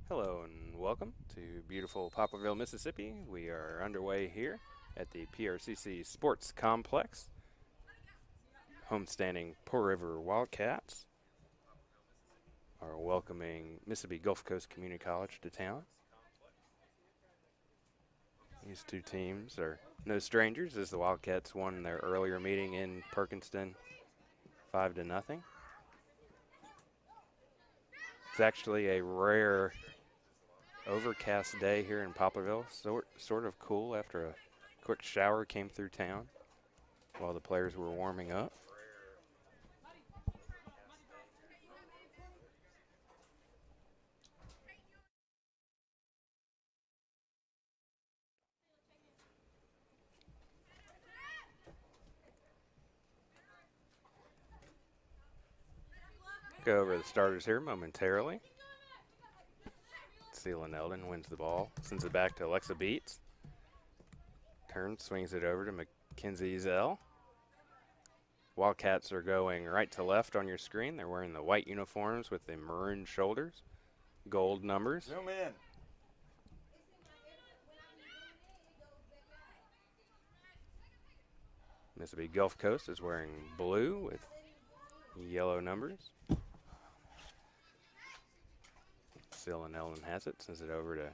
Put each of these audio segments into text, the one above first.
Hello and welcome to beautiful Poplarville, Mississippi. We are underway here at the PRCC Sports Complex. Homestanding Poor River Wildcats are welcoming Mississippi Gulf Coast Community College to town. These two teams are no strangers as the Wildcats won their earlier meeting in Perkinston 5-0. It's actually a rare overcast day here in Poplarville, sort of cool after a quick shower came through town while the players were warming up. Go over the starters here momentarily. Ceylon Eldon wins the ball, sends it back to Alexa Beats. Turns, swings it over to Mackenzie Zell. Wildcats are going right to left on your screen. They're wearing the white uniforms with the maroon shoulders, gold numbers. Zoom in. Mississippi Gulf Coast is wearing blue with yellow numbers. Ceylon Eldon has it, sends it over to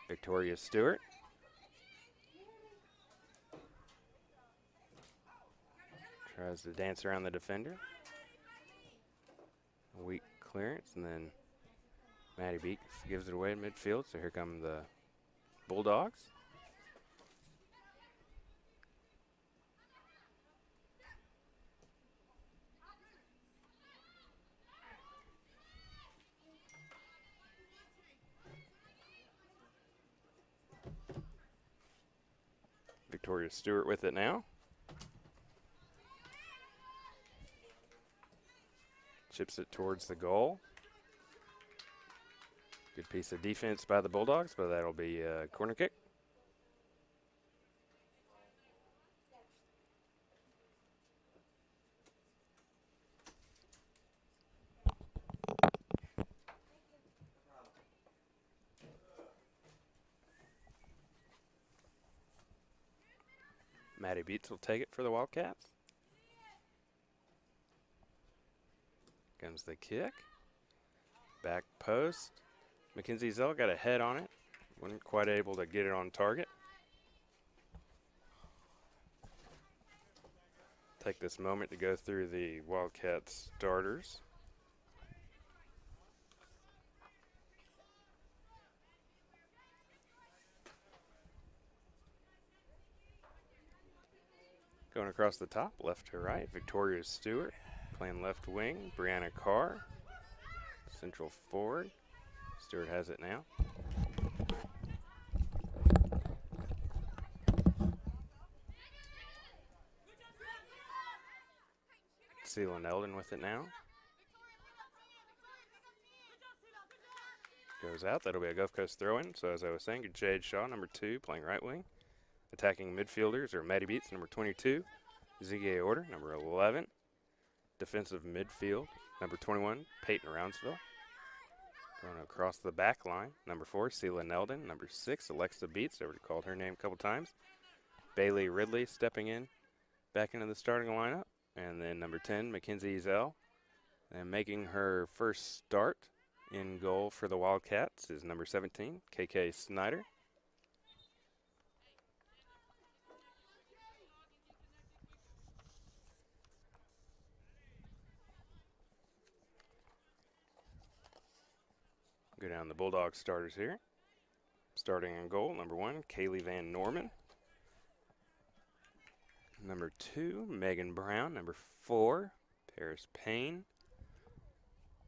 Victoria Stewart. Tries to dance around the defender. Weak clearance, and then Maddie Beeks gives it away in midfield, so here come the Bulldogs. Victoria Stewart with it now. Chips it towards the goal. Good piece of defense by the Bulldogs, but that'll be a corner kick. Maddie Beats will take it for the Wildcats. Comes the kick. Back post. Mackenzie Zell got a head on it. Wasn't quite able to get it on target. Take this moment to go through the Wildcats starters. Going across the top, left to right, Victoria Stewart. Playing left wing, Brianna Carr. Central forward. Stewart has it now. Ceylon Eldon with it now. Goes out. That'll be a Gulf Coast throw-in. So as I was saying, Jade Shaw, number 2, playing right wing. Attacking midfielders are Maddie Beats, number 22. Ziggy Order, number 11. Defensive midfield, number 21, Peyton Roundsville. Going across the back line, number 4, Ceylon Eldon. Number 6, Alexa Beats. I already called her name a couple times. Bailey Ridley stepping in, back into the starting lineup. And then number 10, Mackenzie Zell. And making her first start in goal for the Wildcats is number 17, KK Snyder. Go down the Bulldog starters here. Starting in goal, number 1, Kaylee Van Norman. Number 2, Megan Brown. Number 4, Paris Payne.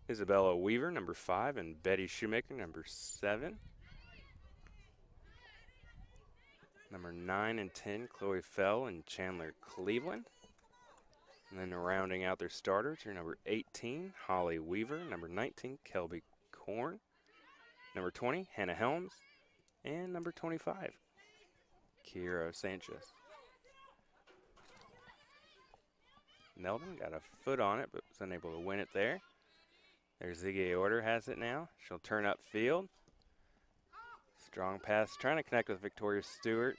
Isabella Weaver, number 5, and Betty Shoemaker, number 7. Number 9 and 10, Chloe Fell and Chandler Cleveland. And then rounding out their starters are number 18, Holly Weaver. Number 19, Kelby Korn. Number 20, Hannah Helms. And number 25, Kira Sanchez. Nelvin got a foot on it, but was unable to win it there. There's Ziggy Order has it now. She'll turn upfield. Strong pass, trying to connect with Victoria Stewart.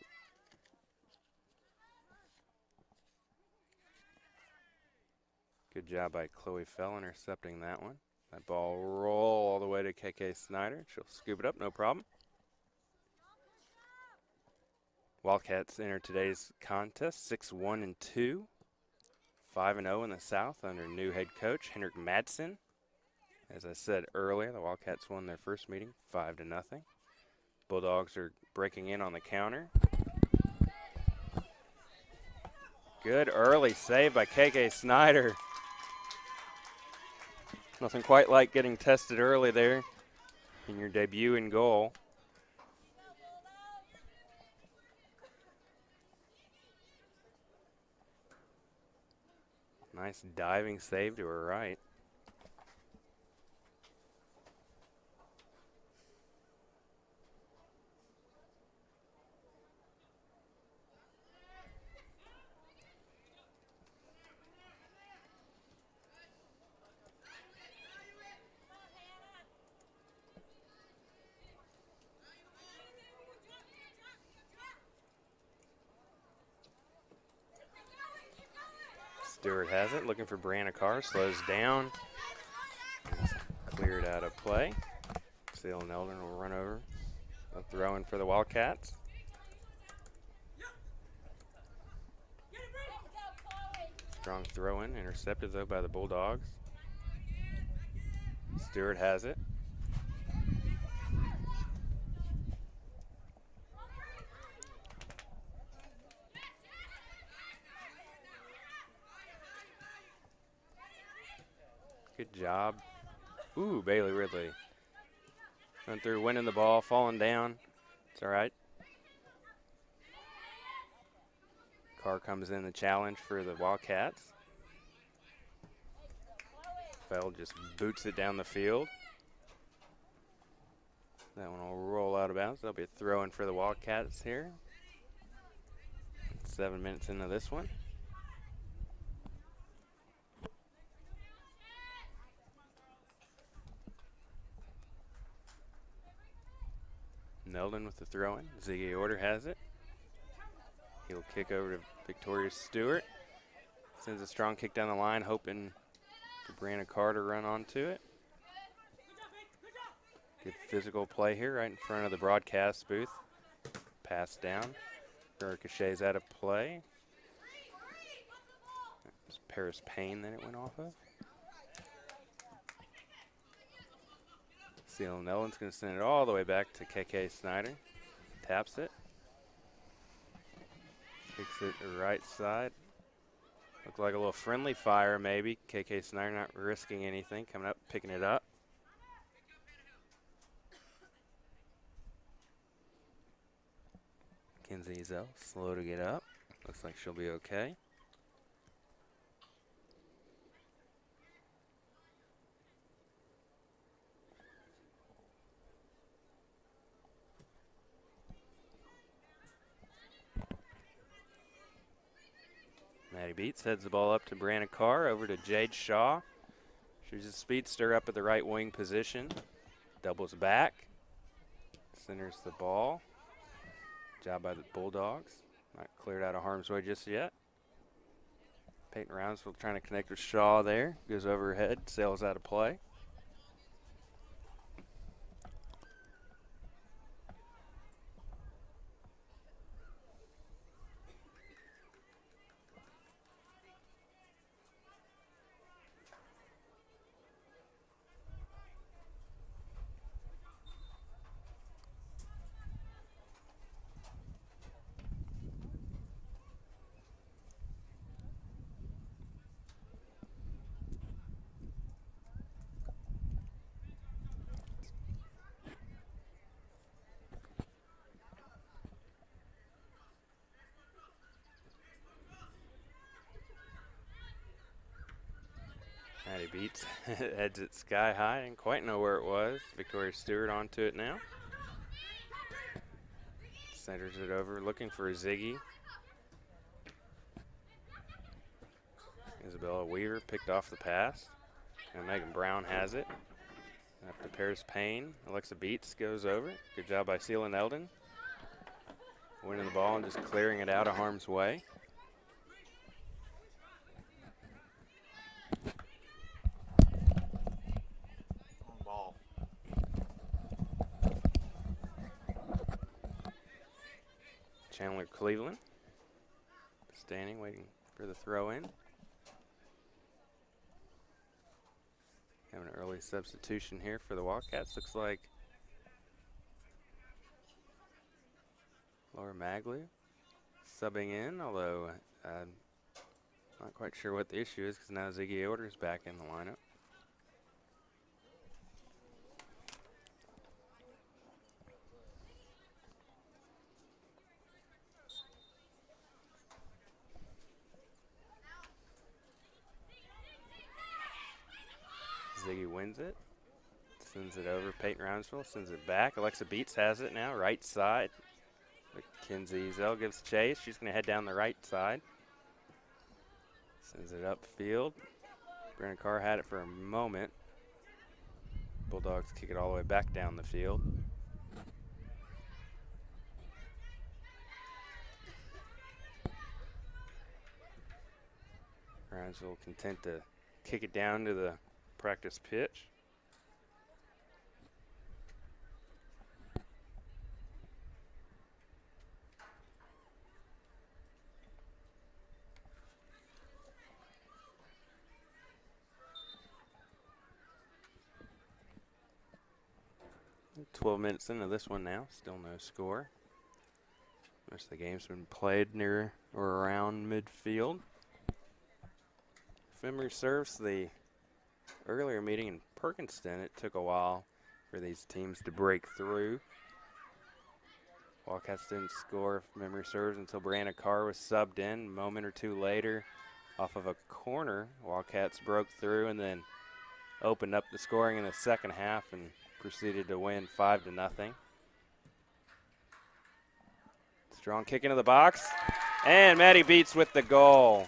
Good job by Chloe Fell intercepting that one. That ball roll all the way to KK Snyder. She'll scoop it up, no problem. Wildcats enter today's contest 6-1-2, 5-0 in the South under new head coach Henrik Madsen. As I said earlier, the Wildcats won their first meeting 5-0. Bulldogs are breaking in on the counter. Good early save by KK Snyder. Nothing quite like getting tested early there in your debut in goal. Nice diving save to her right. Stewart has it, looking for Brianna Carr, slows down. It's cleared out of play. Seal Nelden will run over. A throw in for the Wildcats. Strong throw in, intercepted though by the Bulldogs. Stewart has it. Good job. Ooh, Bailey Ridley. Went through, winning the ball, falling down. It's all right. Carr comes in the challenge for the Wildcats. Fell just boots it down the field. That one will roll out of bounds. That'll be a throw in for the Wildcats here. 7 minutes into this one. Nelden with the throw-in. Ziggy Order has it. He'll kick over to Victoria Stewart. Sends a strong kick down the line, hoping for Brianna Carr to run onto it. Good physical play here right in front of the broadcast booth. Pass down. Ricochets out of play. It was Paris Payne that it went off of. Seal Nellen's going to send it all the way back to KK Snyder. Taps it. Kicks it to the right side. Looked like a little friendly fire maybe. KK Snyder not risking anything. Coming up, picking it up. Kinsey Zell, slow to get up. Looks like she'll be okay. Maddie Beats heads the ball up to Brianna Carr, over to Jade Shaw. She's a speedster up at the right wing position. Doubles back. Centers the ball. Job by the Bulldogs. Not cleared out of harm's way just yet. Peyton Roundsville trying to connect with Shaw there. Goes over her head, sails out of play. Maddie Beats heads it sky high. Didn't quite know where it was. Victoria Stewart onto it now. Centers it over, looking for Ziggy. Isabella Weaver picked off the pass. And Megan Brown has it. Up to Paris Payne. Alexa Beats goes over. Good job by Sealan Eldon. Winning the ball and just clearing it out of harm's way. Ball. Chandler Cleveland standing, waiting for the throw in. Having an early substitution here for the Wildcats. Looks like Laura Magley subbing in, although not quite sure what the issue is because now Ziggy Order's back in the lineup. Ziggy wins it, sends it over. Peyton Roundsville sends it back. Alexa Beats has it now, right side. Mackenzie Zell gives chase. She's going to head down the right side. Sends it upfield. Brandon Carr had it for a moment. Bulldogs kick it all the way back down the field. Roundsville content to kick it down to the practice pitch. "12 minutes into this one now, still no score. Most of the game's been played near or around midfield. If memory serves, the earlier meeting in Perkinston, it took a while for these teams to break through. Wildcats didn't score, if memory serves, until Brianna Carr was subbed in. A moment or two later, off of a corner, Wildcats broke through and then opened up the scoring in the second half and proceeded to win 5-0. Strong kick into the box, and Maddie Beats with the goal.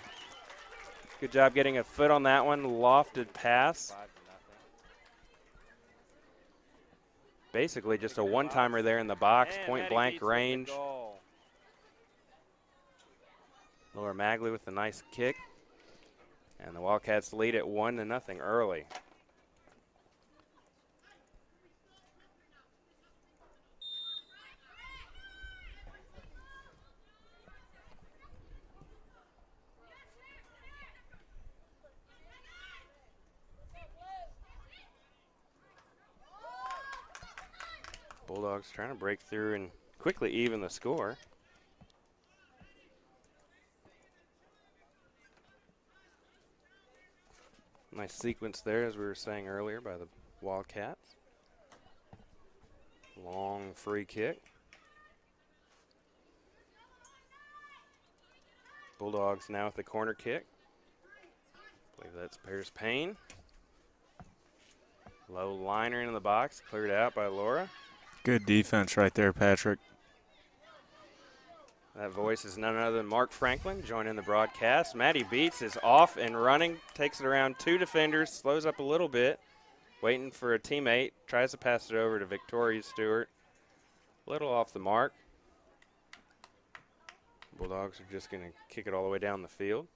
Good job getting a foot on that one, lofted pass. Basically just a one-timer there in the box, point-blank range. Laura Magley with a nice kick, and the Wildcats lead at 1-0 early. Bulldogs trying to break through and quickly even the score. Nice sequence there, as we were saying earlier, by the Wildcats. Long free kick. Bulldogs now with the corner kick. I believe that's Paris Payne. Low liner into the box, cleared out by Laura. Good defense right there, Patrick. That voice is none other than Mark Franklin joining the broadcast. Maddie Beats is off and running, takes it around two defenders, slows up a little bit, waiting for a teammate, tries to pass it over to Victoria Stewart. A little off the mark. Bulldogs are just going to kick it all the way down the field.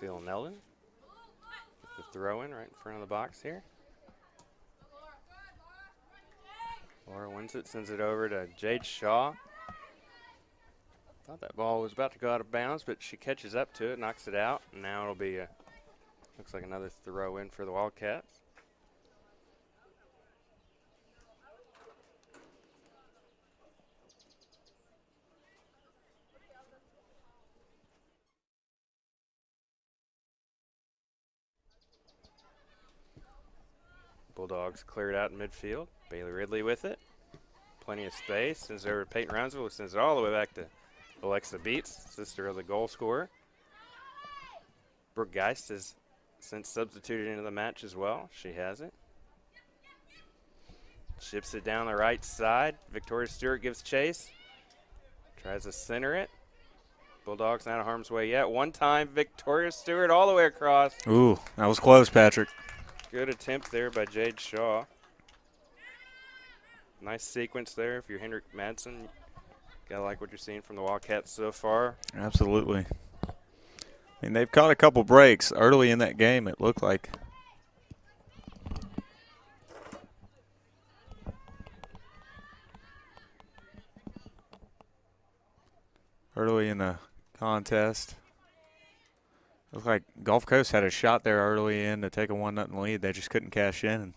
Seal Nelden throw-in right in front of the box here. Laura wins it, sends it over to Jade Shaw. Thought that ball was about to go out of bounds, but she catches up to it, knocks it out, and now it'll be looks like another throw-in for the Wildcats. Bulldogs cleared out in midfield. Bailey Ridley with it. Plenty of space. Sends it over to Peyton Rounsville, who sends it all the way back to Alexa Beats, sister of the goal scorer. Brooke Geist has since substituted into the match as well. She has it. Ships it down the right side. Victoria Stewart gives chase. Tries to center it. Bulldogs not out of harm's way yet. One time, Victoria Stewart all the way across. Ooh, that was close, Patrick. Good attempt there by Jade Shaw. Nice sequence there if you're Hendrick Madsen. Gotta like what you're seeing from the Wildcats so far. Absolutely. I mean, they've caught a couple breaks early in that game, it looked like. Early in the contest. Looked like Gulf Coast had a shot there early in to take a 1-0 lead. They just couldn't cash in. And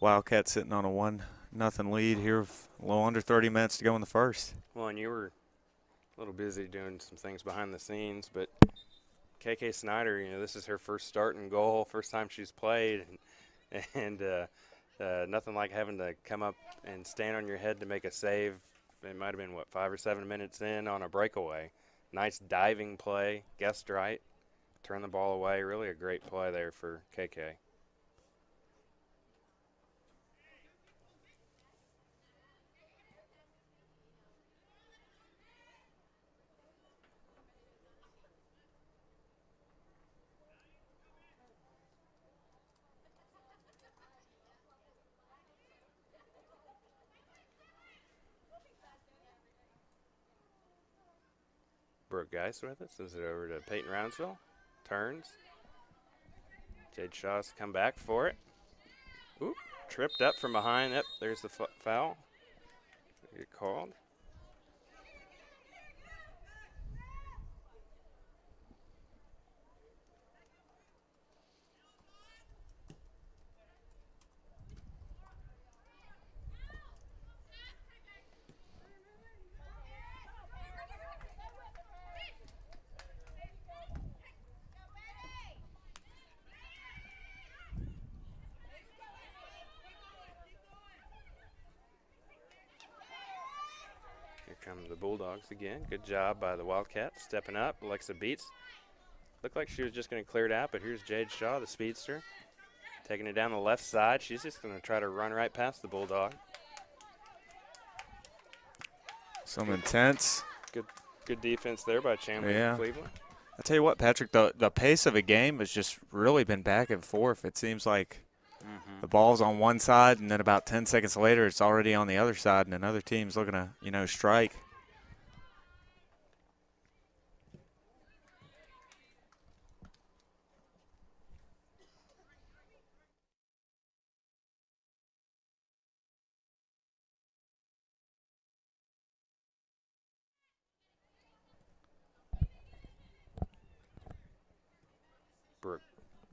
Wildcats sitting on a 1-0 lead here with a little under 30 minutes to go in the first. Well, and you were a little busy doing some things behind the scenes, but KK Snyder, you know, this is her first start in goal, first time she's played, and nothing like having to come up and stand on your head to make a save. It might have been, what, 5 or 7 minutes in on a breakaway. Nice diving play, guessed right. Turn the ball away. Really a great play there for KK. Brooke Geist with it. Sends it over to Peyton Rounsville. Turns. Jade Shaw's come back for it. Oop, tripped up from behind. Yep, there's the foul. Get called. Come the Bulldogs again. Good job by the Wildcats stepping up. Alexa Beats. Looked like she was just going to clear it out, but here's Jade Shaw, the speedster, taking it down the left side. She's just going to try to run right past the Bulldog. Some intense. Good defense there by Chandler Cleveland. I tell you what, Patrick, the pace of a game has just really been back and forth. It seems like the ball's on one side, and then about 10 seconds later, it's already on the other side, and another team's looking to, you know, strike.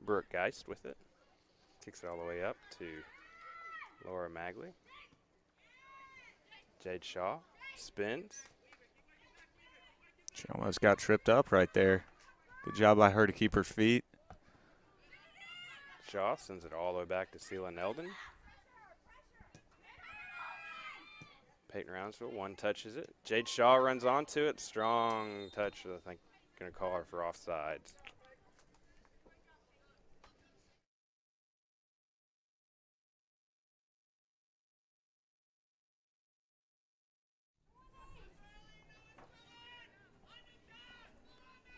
Brooke Geist with it. Kicks it all the way up to Laura Magley. Jade Shaw spins. She almost got tripped up right there. Good job by her to keep her feet. Shaw sends it all the way back to Sela Neldon. Peyton Rounsville, one touches it. Jade Shaw runs onto it. Strong touch. I think going to call her for offsides.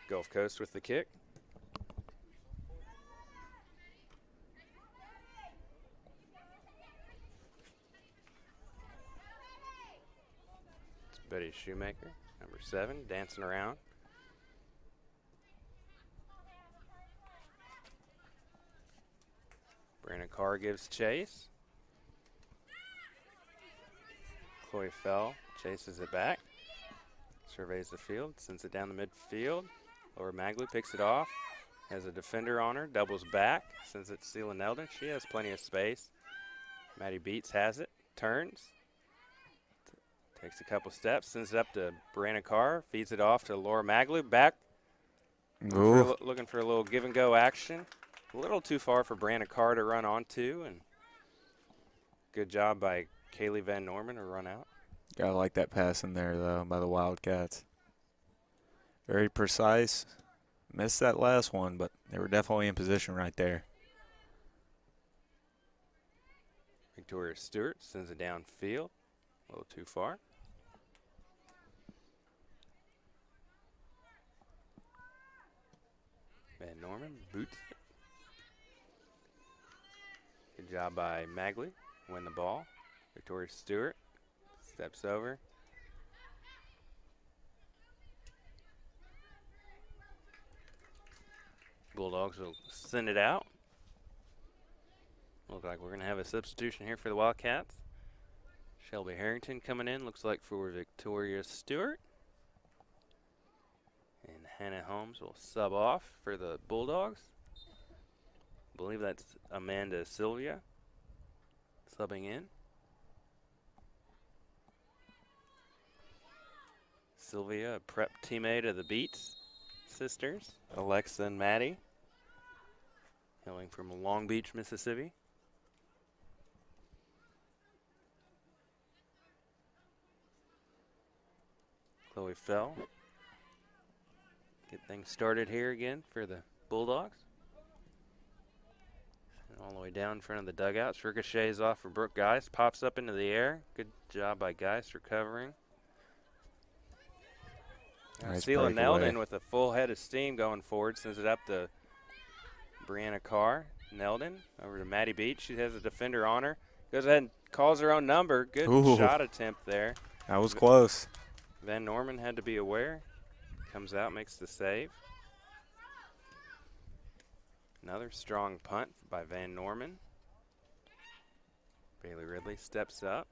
Gulf Coast with the kick. It's Betty Shoemaker, number 7, dancing around. Carr gives chase. Chloe Fell chases it back. Surveys the field, sends it down the midfield. Laura Magley picks it off. Has a defender on her, doubles back, sends it to Celia Neldon. She has plenty of space. Maddie Beats has it, turns. Takes a couple steps, sends it up to Brianna Carr, feeds it off to Laura Magley. Back, looking for a little give and go action. A little too far for Brianna Carr to run onto, and good job by Kaylee Van Norman to run out. Gotta like that pass in there, though, by the Wildcats. Very precise. Missed that last one, but they were definitely in position right there. Victoria Stewart sends it downfield, a little too far. Van Norman boots it. Good job by Magley. Win the ball. Victoria Stewart steps over. Bulldogs will send it out. Looks like we're going to have a substitution here for the Wildcats. Shelby Harrington coming in, looks like for Victoria Stewart. And Hannah Holmes will sub off for the Bulldogs. I believe that's Amanda Sylvia subbing in. Sylvia, a prep teammate of the Beats sisters, Alexa and Maddie, hailing from Long Beach, Mississippi. Chloe Fell. Get things started here again for the Bulldogs. And all the way down in front of the dugouts. Ricochets off for Brooke Geist. Pops up into the air. Good job by Geist recovering. Nice Celia breakaway. Neldon with a full head of steam going forward. Sends it up to Brianna Carr. Neldon over to Maddie Beach. She has a defender on her. Goes ahead and calls her own number. Good shot attempt there. That was close. Van Norman had to be aware. Comes out, makes the save. Another strong punt by Van Norman. Bailey Ridley steps up.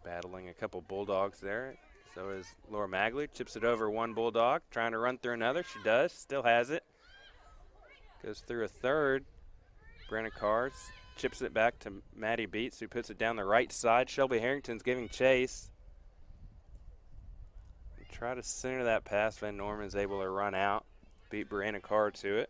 Battling a couple Bulldogs there. So is Laura Magley. Chips it over one Bulldog. Trying to run through another. She does. Still has it. Goes through a third. Brenna Carr chips it back to Maddie Beats, who puts it down the right side. Shelby Harrington's giving chase. Try to center that pass. Van Norman's able to run out. Beat Brianna Carr to it.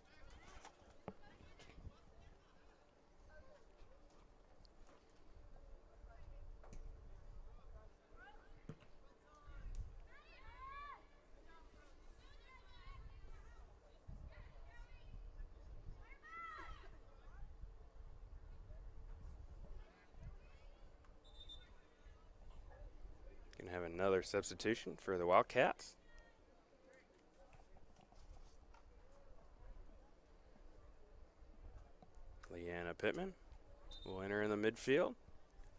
Gonna have another substitution for the Wildcats. Leanna Pittman will enter in the midfield.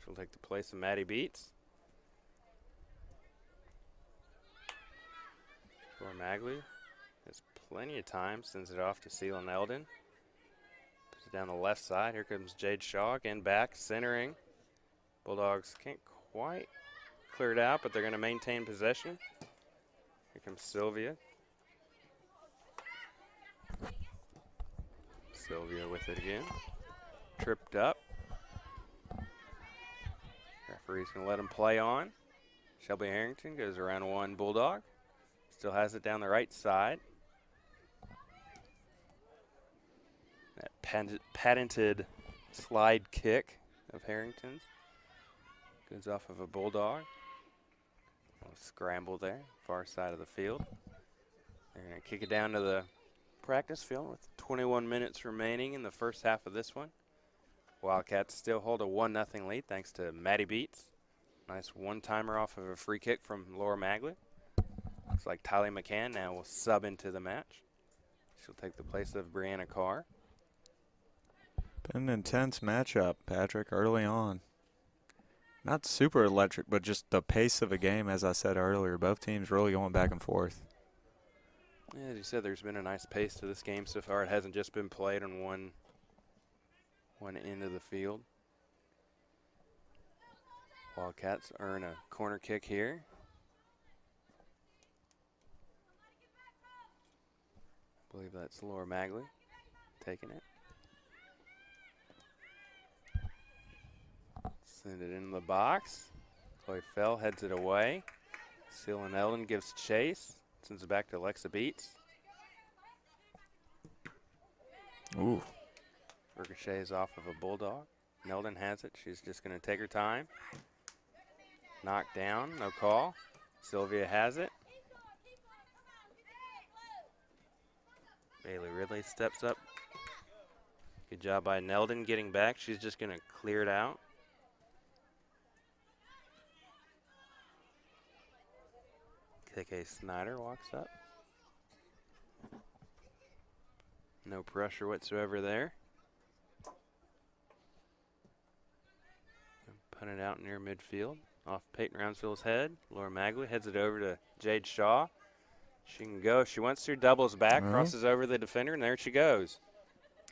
She'll take the place of Maddie Beats. Laura Magley has plenty of time, sends it off to Celia Neldon. Puts it down the left side. Here comes Jade Shaw again back, centering. Bulldogs can't quite clear it out, but they're going to maintain possession. Here comes Sylvia. Sylvia with it again. Tripped up. Referee's going to let him play on. Shelby Harrington goes around one Bulldog. Still has it down the right side. That patented slide kick of Harrington's goes off of a Bulldog. A little scramble there, far side of the field. They're going to kick it down to the practice field with 21 minutes remaining in the first half of this one. Wildcats still hold a 1-0 lead thanks to Maddie Beats. Nice one-timer off of a free kick from Laura Magley. Looks like Tylee McCann now will sub into the match. She'll take the place of Brianna Carr. Been an intense matchup, Patrick, early on. Not super electric, but just the pace of a game, as I said earlier. Both teams really going back and forth. Yeah, as you said, there's been a nice pace to this game so far. It hasn't just been played on one one end of the field. Wildcats earn a corner kick here. I believe that's Laura Magley taking it. Send it into the box. Chloe Fell heads it away. Sealan Eldon gives chase. Sends it back to Alexa Beats. Ooh. Ricochets off of a Bulldog. Neldon has it. She's just going to take her time. Knocked down. No call. Sylvia has it. Bailey Ridley steps up. Good job by Neldon getting back. She's just going to clear it out. KK Snyder walks up. No pressure whatsoever there. Punt it out near midfield. Off Peyton Rounsville's head. Laura Magley heads it over to Jade Shaw. She can go if she wants to. Doubles back, crosses over the defender, and there she goes.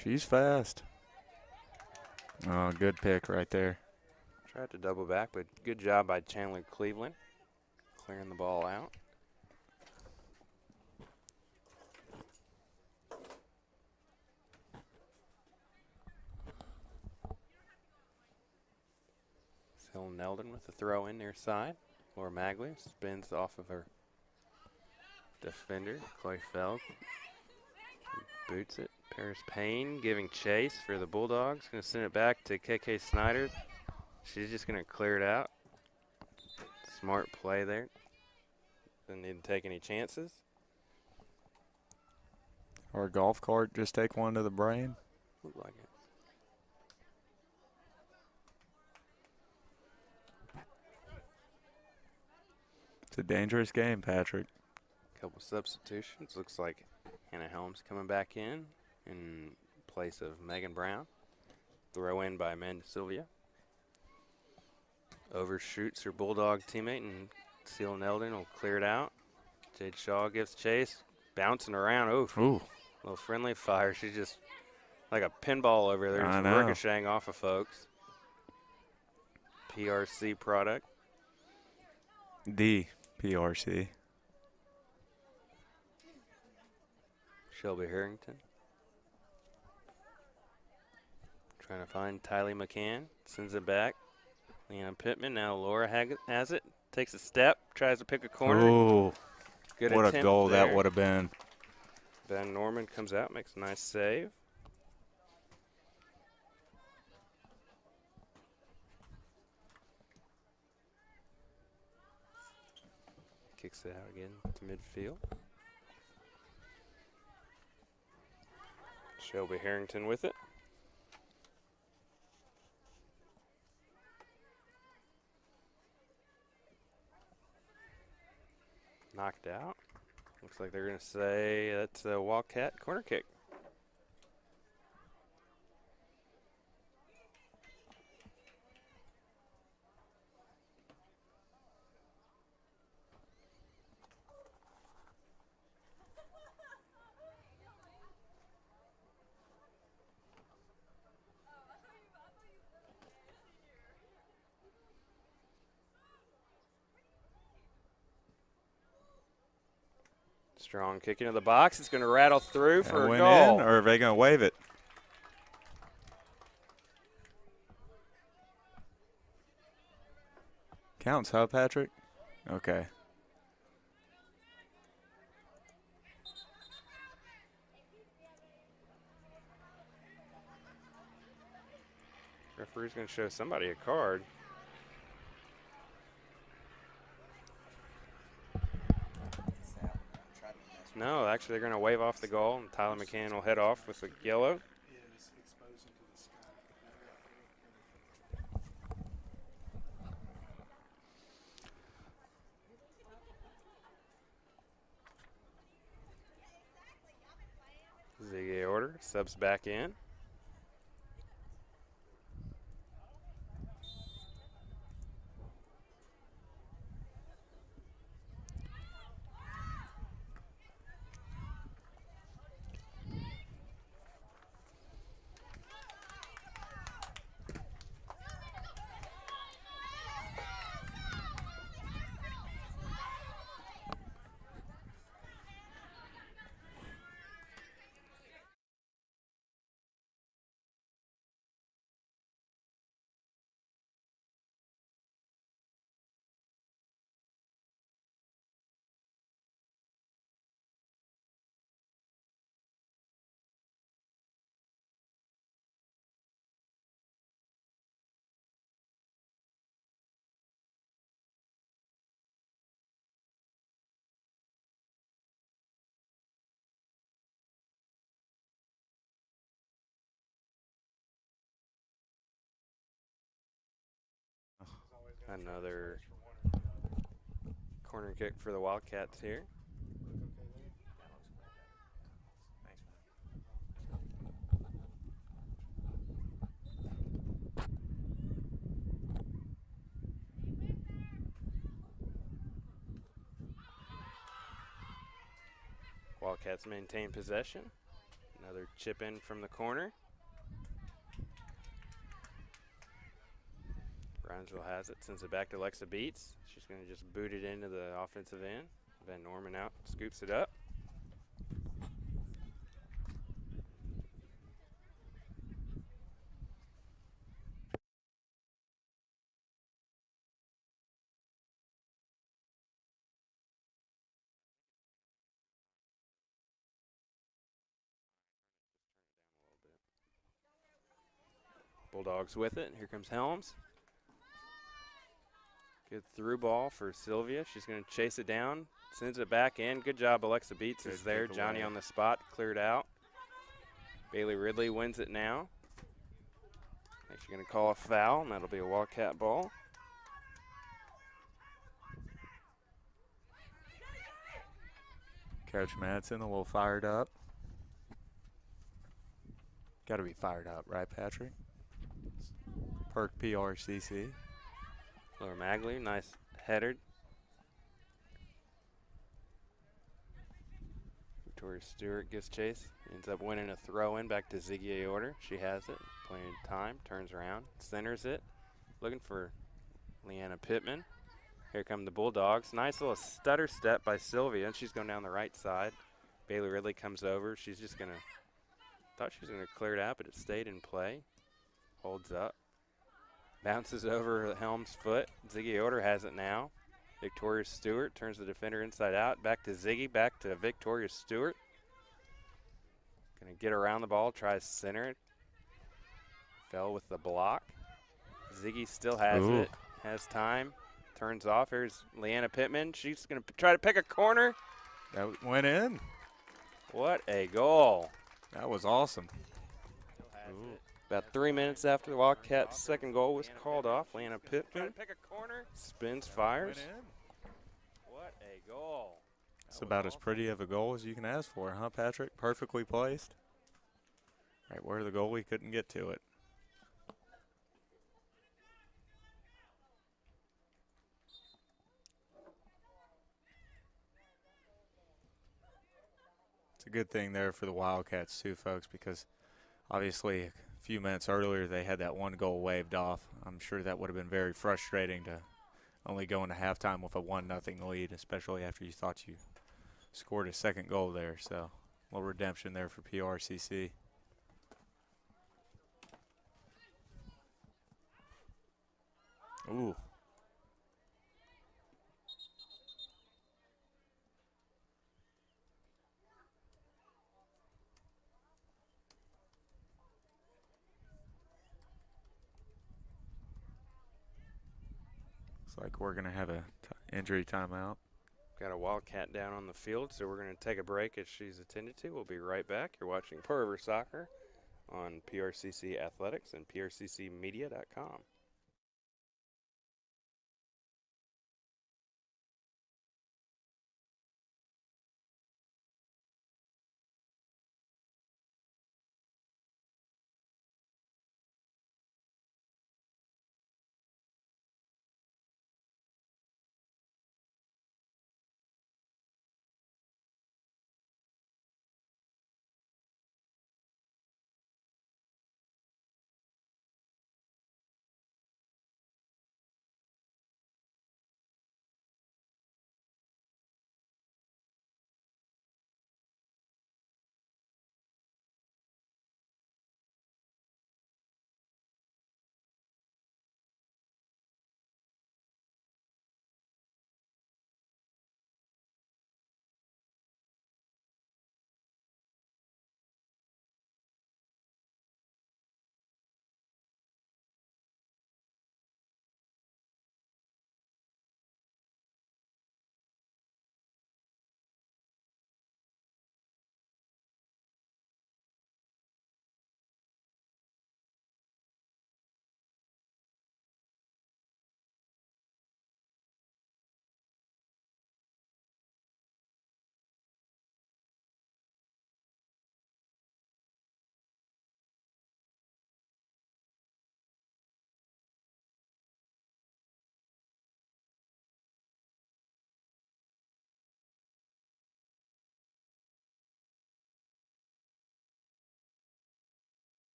She's fast. Oh, good pick right there. Tried to double back, but good job by Chandler Cleveland. Clearing the ball out. Still Neldon with the throw in near side. Laura Magley spins off of her defender. Chloe Feld boots it. Paris Payne giving chase for the Bulldogs. Going to send it back to KK Snyder. She's just going to clear it out. Smart play there. Didn't need to take any chances. Or a golf cart, just take one to the brain. Looked like it. It's a dangerous game, Patrick. Couple substitutions. Looks like Hannah Helms coming back in place of Megan Brown. Throw in by Amanda Sylvia. Overshoots her Bulldog teammate, and Sealan Eldon will clear it out. Jade Shaw gives chase. Bouncing around. Ooh. Little friendly fire. She's just like a pinball over there. Just ricocheting off of folks. PRC product. The PRC. Shelby Harrington. Trying to find Tylee McCann. Sends it back. Leon Pittman. Now Laura has it. Takes a step. Tries to pick a corner. Ooh. Good what a goal there. that would have been. Ben Norman comes out, makes a nice save. Kicks it out again to midfield. Shelby Harrington with it. Knocked out. Looks like they're going to say that's a Wildcat corner kick. Strong kick into the box. It's going to rattle through for a goal. In, or are they going to wave it? Counts, huh, Patrick? Okay. Referee's going to show somebody a card. No, actually they're going to wave off the goal, and Tyler McCann will head off with the yellow. Ziggy order, subs back in. Another corner kick for the Wildcats here. Wildcats maintain possession. Another chip in from the corner. Brownsville has it, sends it back to Alexa Beats. She's going to just boot it into the offensive end. Van Norman out, scoops it up. Bulldogs with it. Here comes Helms. Good through ball for Sylvia. She's going to chase it down, sends it back in. Good job, Alexa Beats is there. Johnny on the spot, cleared out. Bailey Ridley wins it now. She's going to call a foul, and that'll be a Wildcat ball. Coach Madsen a little fired up. Got to be fired up, right, Patrick? Perk PRCC. Laura Magley, nice header. Victoria Stewart gets chase. Ends up winning a throw-in back to Ziggy Aorta. She has it. Playing time, turns around, centers it. Looking for Leanna Pittman. Here come the Bulldogs. Nice little stutter step by Sylvia, and she's going down the right side. Bailey Ridley comes over. She's just going to, thought she was going to clear it out, but it stayed in play. Holds up. Bounces over Helm's foot. Ziggy Aorta has it now. Victoria Stewart turns the defender inside out. Back to Ziggy, back to Victoria Stewart. Going to get around the ball, tries center it. Fell with the block. Ziggy still has it, has time, turns off. Here's Leanna Pittman. She's going to try to pick a corner. That went in. What a goal. That was awesome. About 3 minutes after the Wildcats' second goal was called off, Leanna Pittman spins, fires. What a goal. It's about as pretty of a goal as you can ask for, huh, Patrick? Perfectly placed. Right where the goalie couldn't get to it. It's a good thing there for the Wildcats too, folks, because obviously a few minutes earlier they had that one goal waved off. I'm sure that would have been very frustrating to only go into halftime with a 1-0 lead, especially after you thought you scored a second goal there. So a little redemption there for PRCC. Ooh. Looks like we're going to have a injury timeout. Got a Wildcat down on the field, so we're going to take a break as she's attended to. We'll be right back. You're watching Pearl River Soccer on PRCC Athletics and PRCCmedia.com.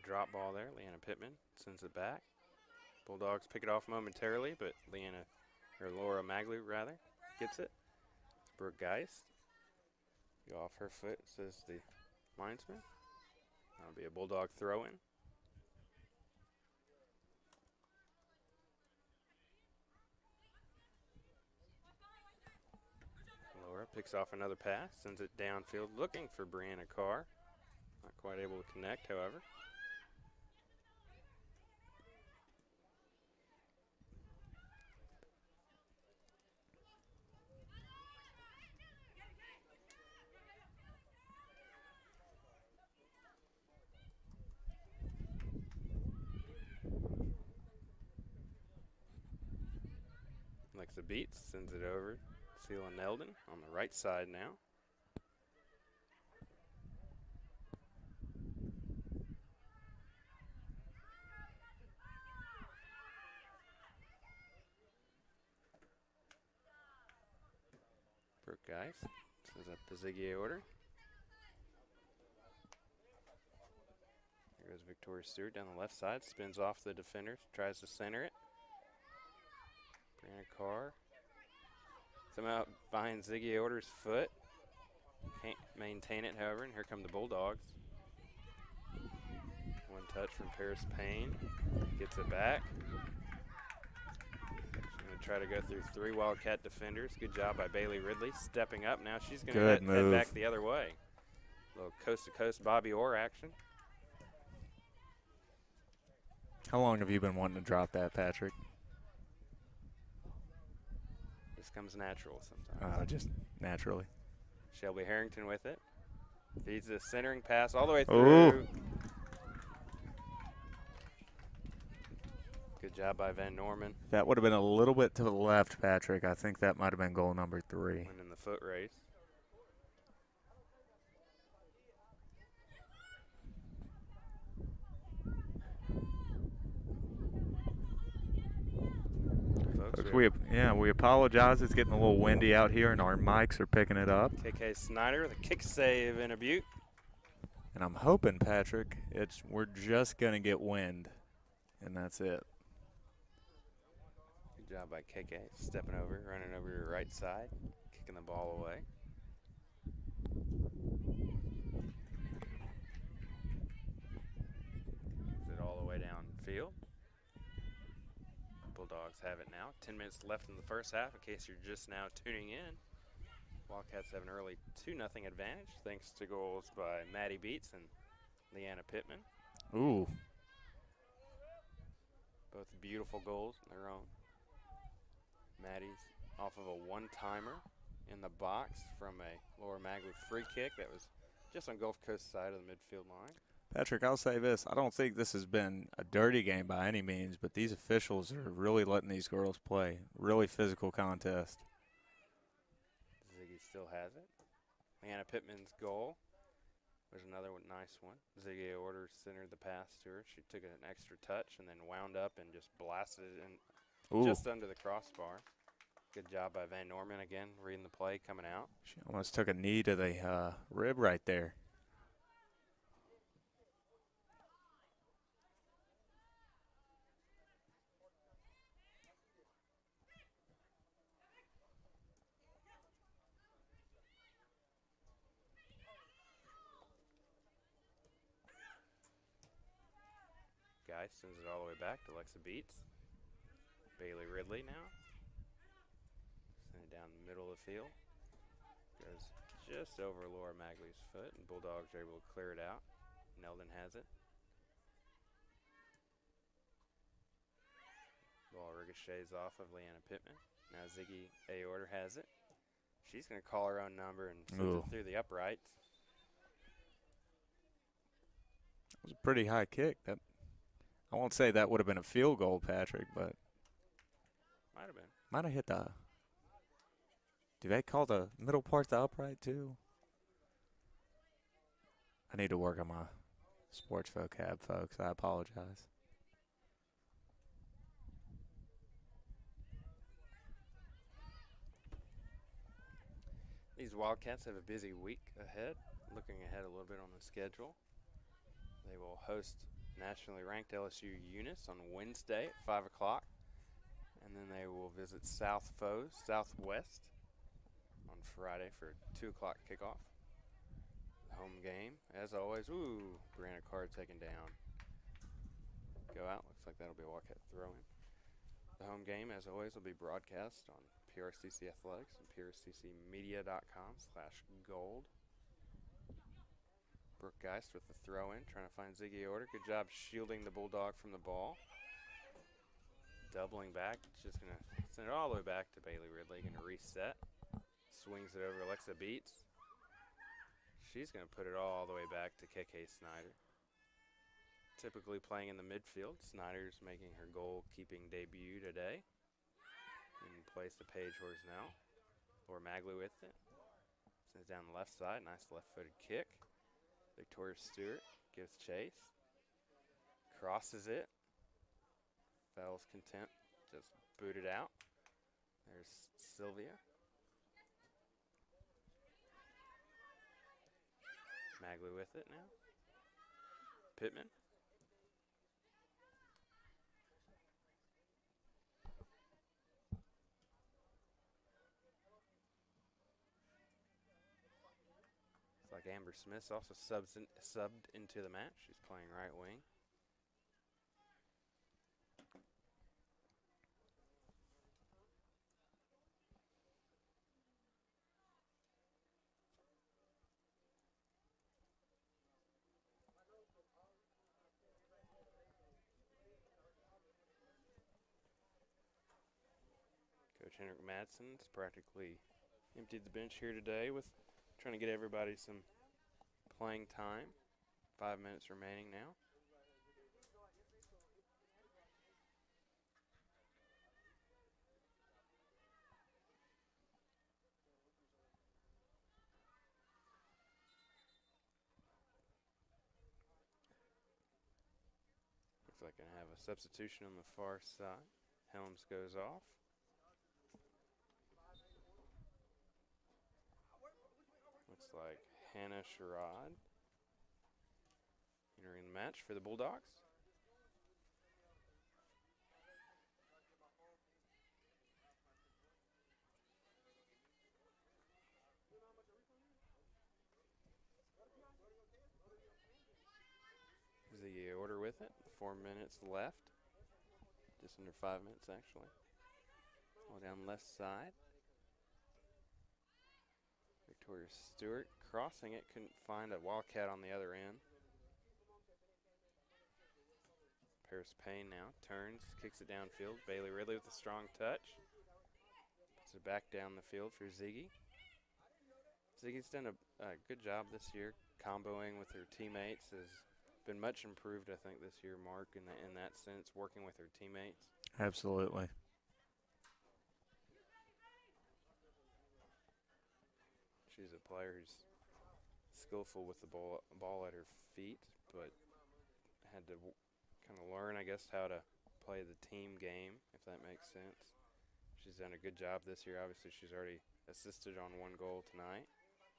drop ball there. Leanna Pittman sends it back. Bulldogs pick it off momentarily, but Laura Magley, rather, gets it. Brooke Geist. Go off her foot, says the linesman. That'll be a Bulldog throw-in. Laura picks off another pass, sends it downfield, looking for Brianna Carr. Not quite able to connect, however. Alexa Beats sends it over. Celia Neldon on the right side now. Brooke Geist sends up the Ziggy order. Here goes Victoria Stewart down the left side, spins off the defenders, tries to center it. Brianna Carr somehow finds Ziggy Order's foot. Can't maintain it, however, and here come the Bulldogs. One touch from Paris Payne. Gets it back. She's going to try to go through 3 Wildcat defenders. Good job by Bailey Ridley stepping up. Now she's going to head back the other way. A little coast-to-coast Bobby Orr action. How long have you been wanting to drop that, Patrick? Comes natural sometimes. Just naturally. Shelby Harrington with it. Feeds the centering pass all the way through. Ooh. Good job by Van Norman. That would have been a little bit to the left, Patrick. I think that might have been goal number 3. Winning the foot race. We apologize. It's getting a little windy out here, and our mics are picking it up. KK Snyder with a kick save in a butte. And I'm hoping, Patrick, we're just going to get wind, and that's it. Good job by KK, stepping over, running over your right side, kicking the ball away. Gets it all the way downfield. Bulldogs have it now. 10 minutes left in the first half in case you're just now tuning in. Wildcats have an early 2-0 advantage thanks to goals by Maddie Beats and Leanna Pittman. Ooh. Both beautiful goals in their own. Maddie's off of a one-timer in the box from a Laura Magley free kick that was just on Gulf Coast side of the midfield line. Patrick, I'll say this. I don't think this has been a dirty game by any means, but these officials are really letting these girls play. Really physical contest. Ziggy still has it. Leanna Pittman's goal was another nice one. Ziggy Order centered the pass to her. She took an extra touch and then wound up and just blasted it in just under the crossbar. Good job by Van Norman again, reading the play, coming out. She almost took a knee to the rib right there. Guy sends it all the way back to Alexa Beats. Bailey Ridley now. Send it down the middle of the field. Goes just over Laura Magley's foot, and Bulldogs are able to clear it out. Neldon has it. Ball ricochets off of Leanna Pittman. Now Ziggy Aorter has it. She's going to call her own number and send it through the uprights. It was a pretty high kick. I won't say that would have been a field goal, Patrick, but might have been. Might have hit the. Do they call the middle part the upright too? I need to work on my sports vocab, folks. I apologize. These Wildcats have a busy week ahead. Looking ahead a little bit on the schedule, they will host nationally ranked LSU Eunice on Wednesday at 5 o'clock. And then they will visit South Foes, Southwest, on Friday for a 2 o'clock kickoff. The home game, as always, ooh, Brianna Card taken down. Go out, looks like that'll be a Wildcat throw-in. The home game, as always, will be broadcast on PRCC Athletics and PRCCmedia.com/gold. Brooke Geist with the throw-in, trying to find Ziggy Order. Good job shielding the Bulldog from the ball. Doubling back, just going to send it all the way back to Bailey Ridley. Going to reset. Swings it over Alexa Beats. She's going to put it all the way back to KK Snyder. Typically playing in the midfield, Snyder's making her goal-keeping debut today. In place of Paige Horsnell. Laura Magley with it. Sends down the left side, nice left-footed kick. Victoria Stewart gives chase. Crosses it. Fouls contempt, just booted out. There's Sylvia. Magley with it now. Pittman. It's like Amber Smith's also subbed into the match. She's playing right wing. Coach Henrik Madsen's practically emptied the bench here today with trying to get everybody some playing time. 5 minutes remaining now. Looks like I have a substitution on the far side. Helms goes off. Looks like Hannah Sherrod entering the match for the Bulldogs. The order with it. 4 minutes left. Just under 5 minutes, actually. All down left side. Victoria Stewart crossing it. Couldn't find a Wildcat on the other end. Paris Payne now turns, kicks it downfield. Bailey Ridley with a strong touch. Puts it back down the field for Ziggy. Ziggy's done a good job this year comboing with her teammates. Has been much improved, I think, this year, Mark, in that sense, working with her teammates. Absolutely. She's a player who's skillful with the ball at her feet, but had to kind of learn, I guess, how to play the team game, if that makes sense. She's done a good job this year. Obviously, she's already assisted on 1 goal tonight.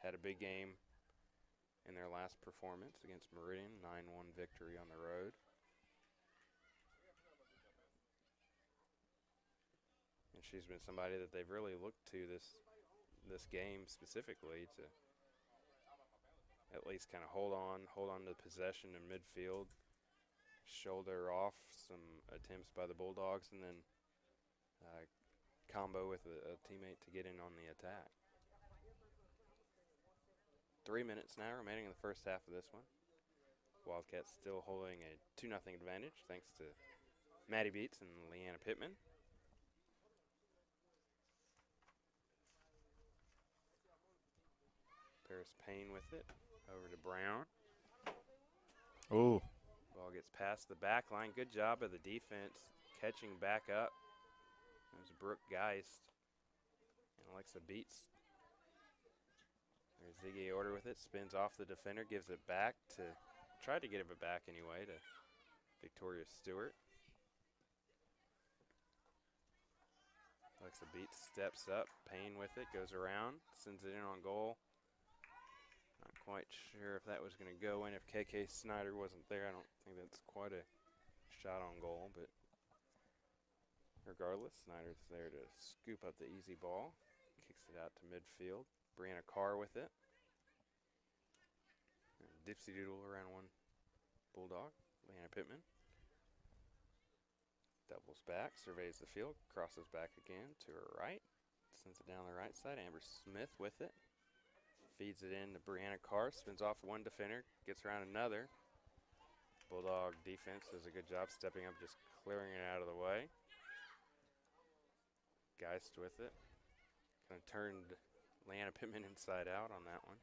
Had a big game in their last performance against Meridian, 9-1 victory on the road. And she's been somebody that they've really looked to this game specifically to at least kind of hold on to possession in midfield, shoulder off some attempts by the Bulldogs, and then combo with a teammate to get in on the attack. 3 minutes now remaining in the first half of this one. Wildcats still holding a 2-0 advantage thanks to Maddie Beats and Leanna Pittman. Paris Payne with it. Over to Brown. Ooh. Ball gets past the back line. Good job of the defense catching back up. It was Brooke Geist and Alexa Beats. There's Ziggy Order with it. Spins off the defender. Gives it back to, tried to get it back anyway, to Victoria Stewart. Alexa Beats steps up. Payne with it. Goes around. Sends it in on goal. Not quite sure if that was going to go in if KK Snyder wasn't there. I don't think that's quite a shot on goal, but regardless, Snyder's there to scoop up the easy ball. Kicks it out to midfield. Brianna Carr with it. And Dipsy Doodle around one Bulldog. Leanna Pittman. Doubles back, surveys the field, crosses back again to her right. Sends it down the right side. Amber Smith with it. Feeds it in to Brianna Carr. Spins off one defender. Gets around another. Bulldog defense does a good job stepping up, just clearing it out of the way. Geist with it. Kind of turned Leanna Pittman inside out on that one.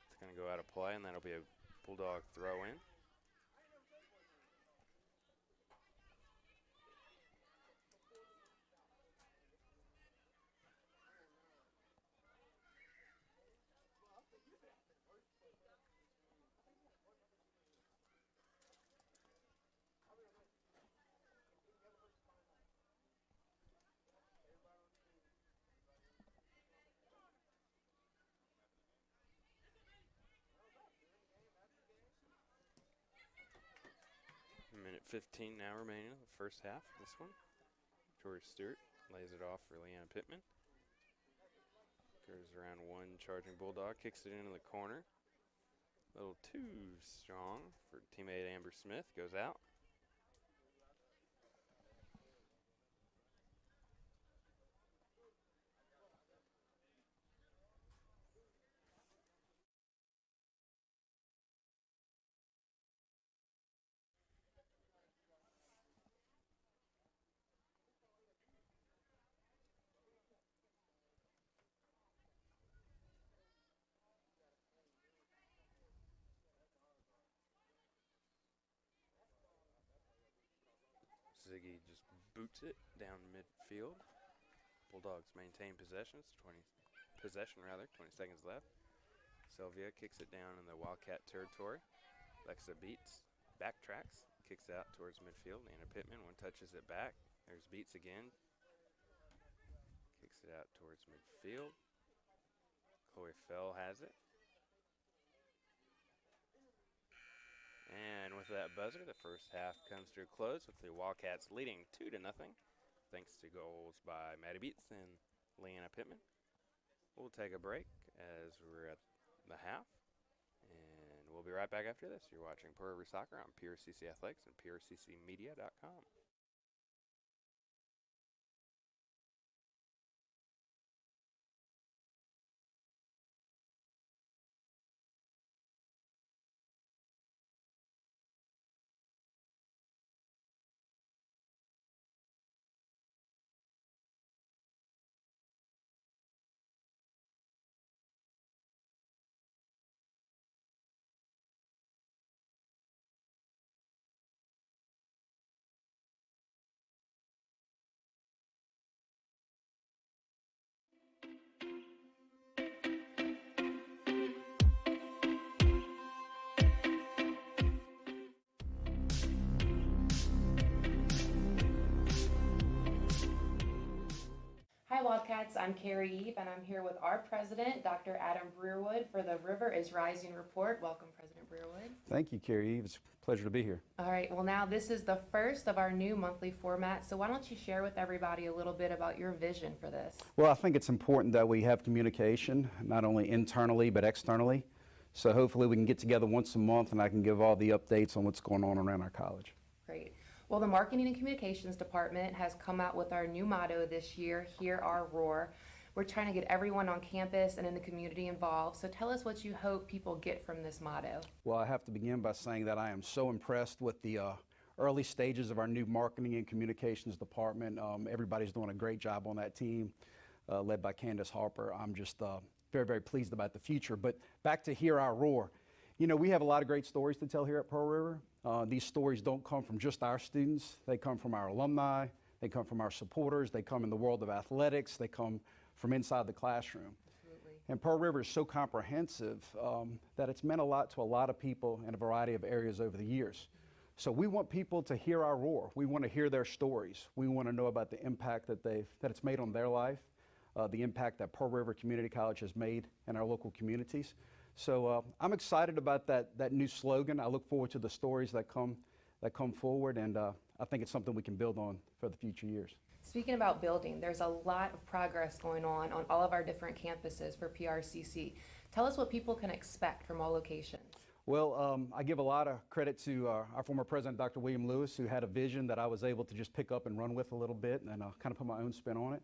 It's going to go out of play, and that'll be a Bulldog throw in. Minute 15 now remaining in the first half of this one. Victoria Stewart lays it off for Leanna Pittman. Goes around one charging Bulldog, kicks it into the corner. A little too strong for teammate Amber Smith, goes out. Ziggy just boots it down midfield. Bulldogs maintain possession. It's 20 seconds left. Sylvia kicks it down in the Wildcat territory. Lexa Beats, backtracks, kicks it out towards midfield. Anna Pittman, one touches it back. There's Beats again. Kicks it out towards midfield. Chloe Fell has it. And with that buzzer, the first half comes to a close with the Wildcats leading 2-0, thanks to goals by Maddie Beats and Leanna Pittman. We'll take a break as we're at the half, and we'll be right back after this. You're watching Pro River Soccer on PRCC Athletics and PRCCmedia.com. Hi Wildcats, I'm Carrie Eve and I'm here with our president, Dr. Adam Breerwood, for the River is Rising report. Welcome, President Breerwood. Thank you, Carrie Eve. It's a pleasure to be here. All right, well now this is the first of our new monthly format, so why don't you share with everybody a little bit about your vision for this? Well, I think it's important that we have communication, not only internally but externally. So hopefully we can get together once a month and I can give all the updates on what's going on around our college. Great. Well, the Marketing and Communications Department has come out with our new motto this year, Hear Our Roar. We're trying to get everyone on campus and in the community involved, so tell us what you hope people get from this motto. Well, I have to begin by saying that I am so impressed with the early stages of our new Marketing and Communications Department. Everybody's doing a great job on that team, led by Candace Harper. I'm just very, very pleased about the future. But back to Hear Our Roar. You know, we have a lot of great stories to tell here at Pearl River. These stories don't come from just our students. They come from our alumni. They come from our supporters. They come in the world of athletics. They come from inside the classroom. Absolutely. And Pearl River is so comprehensive that it's meant a lot to a lot of people in a variety of areas over the years. So we want people to hear our roar. We want to hear their stories. We want to know about the impact that it's made on their life, the impact that Pearl River Community College has made in our local communities. So I'm excited about that new slogan. I look forward to the stories that come forward, and I think it's something we can build on for the future years. Speaking about building, there's a lot of progress going on all of our different campuses for PRCC. Tell us what people can expect from all locations. Well, I give a lot of credit to our former president, Dr. William Lewis, who had a vision that I was able to just pick up and run with a little bit and kind of put my own spin on it,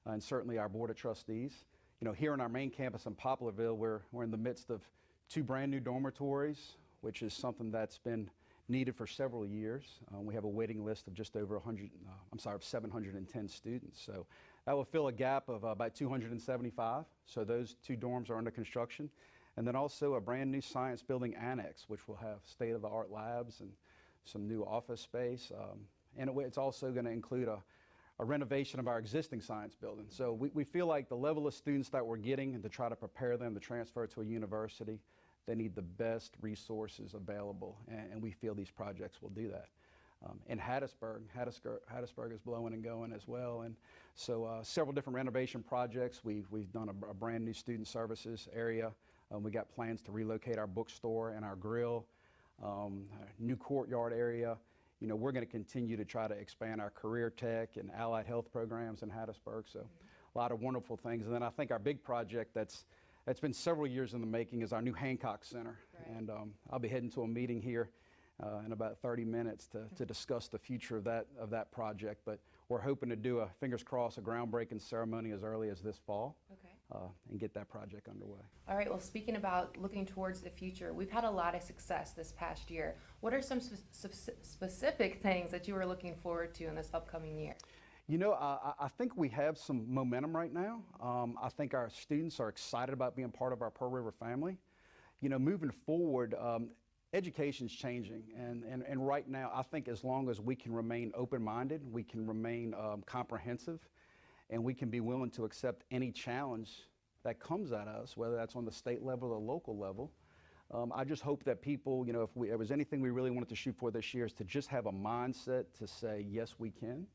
and certainly our Board of Trustees. You know, here on our main campus in Poplarville, we're in the midst of 2 brand new dormitories, which is something that's been needed for several years. We have a waiting list of just over 710 students. So that will fill a gap of about 275. So those 2 dorms are under construction. And then also a brand new science building annex, which will have state-of-the-art labs and some new office space. And it's also going to include a renovation of our existing science building. So we feel like the level of students that we're getting, and to try to prepare them to transfer to a university, they need the best resources available, and we feel these projects will do that. In Hattiesburg is blowing and going as well, and so several different renovation projects. We've done a brand new student services area. We got plans to relocate our bookstore and our grill, new courtyard area. You know, we're going to continue to try to expand our career tech and allied health programs in Hattiesburg. So a lot of wonderful things. And then I think our big project that's been several years in the making is our new Hancock Center. Right. And I'll be heading to a meeting here in about 30 minutes to discuss the future of that project. But we're hoping to do fingers crossed, a groundbreaking ceremony as early as this fall. Okay. And get that project underway. All right, well, speaking about looking towards the future, we've had a lot of success this past year. What are some specific things that you are looking forward to in this upcoming year? You know, I think we have some momentum right now. I think our students are excited about being part of our Pearl River family. You know, moving forward, education's changing, and right now, I think as long as we can remain open-minded, we can remain comprehensive, and we can be willing to accept any challenge that comes at us, whether that's on the state level or local level. I just hope that people, you know, if there was anything we really wanted to shoot for this year, is to just have a mindset to say, yes, we can.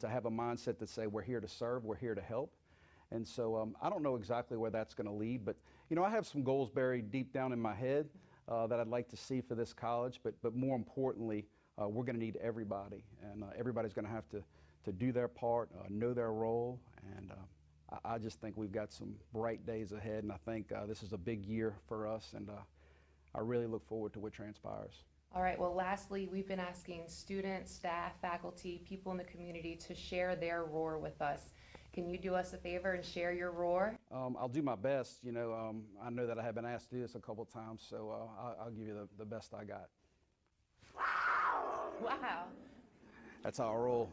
To have a mindset to say, we're here to serve, we're here to help. And so I don't know exactly where that's going to lead, but, you know, I have some goals buried deep down in my head that I'd like to see for this college, but more importantly, we're going to need everybody, and everybody's going to have to do their part, know their role, and I just think we've got some bright days ahead, and I think this is a big year for us, and I really look forward to what transpires. All right, well, lastly, we've been asking students, staff, faculty, people in the community to share their roar with us. Can you do us a favor and share your roar? I'll do my best. You know, I know that I have been asked to do this a couple of times, so I'll give you the best I got. Wow. That's how I roll.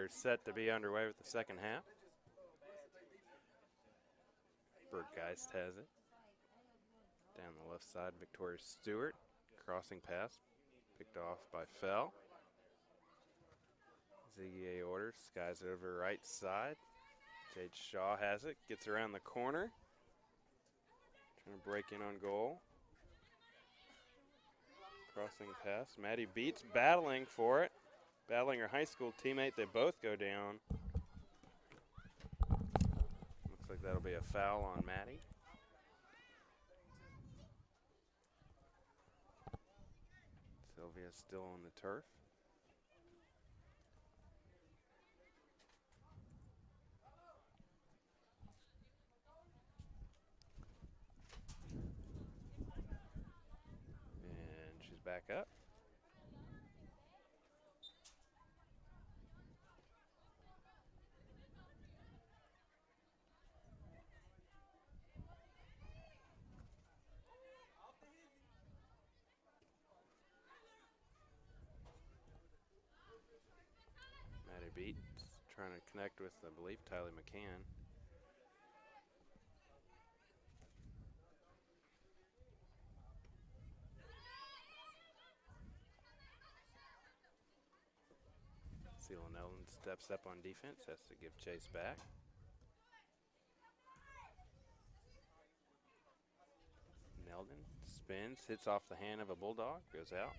We're set to be underway with the second half. Burgeist has it. Down the left side, Victoria Stewart. Crossing pass, picked off by Fell. Ziggy Order skies it over right side. Jade Shaw has it, gets around the corner. Trying to break in on goal. Crossing pass, Maddie Beats battling for it. Battling her high school teammate, they both go down. Looks like that'll be a foul on Maddie. Sylvia's still on the turf. And she's back up. Maddie Beats trying to connect with, I believe, Tylee McCann. Ceylon Ellen steps up on defense, has to give chase back. Neldon spins, hits off the hand of a Bulldog, goes out.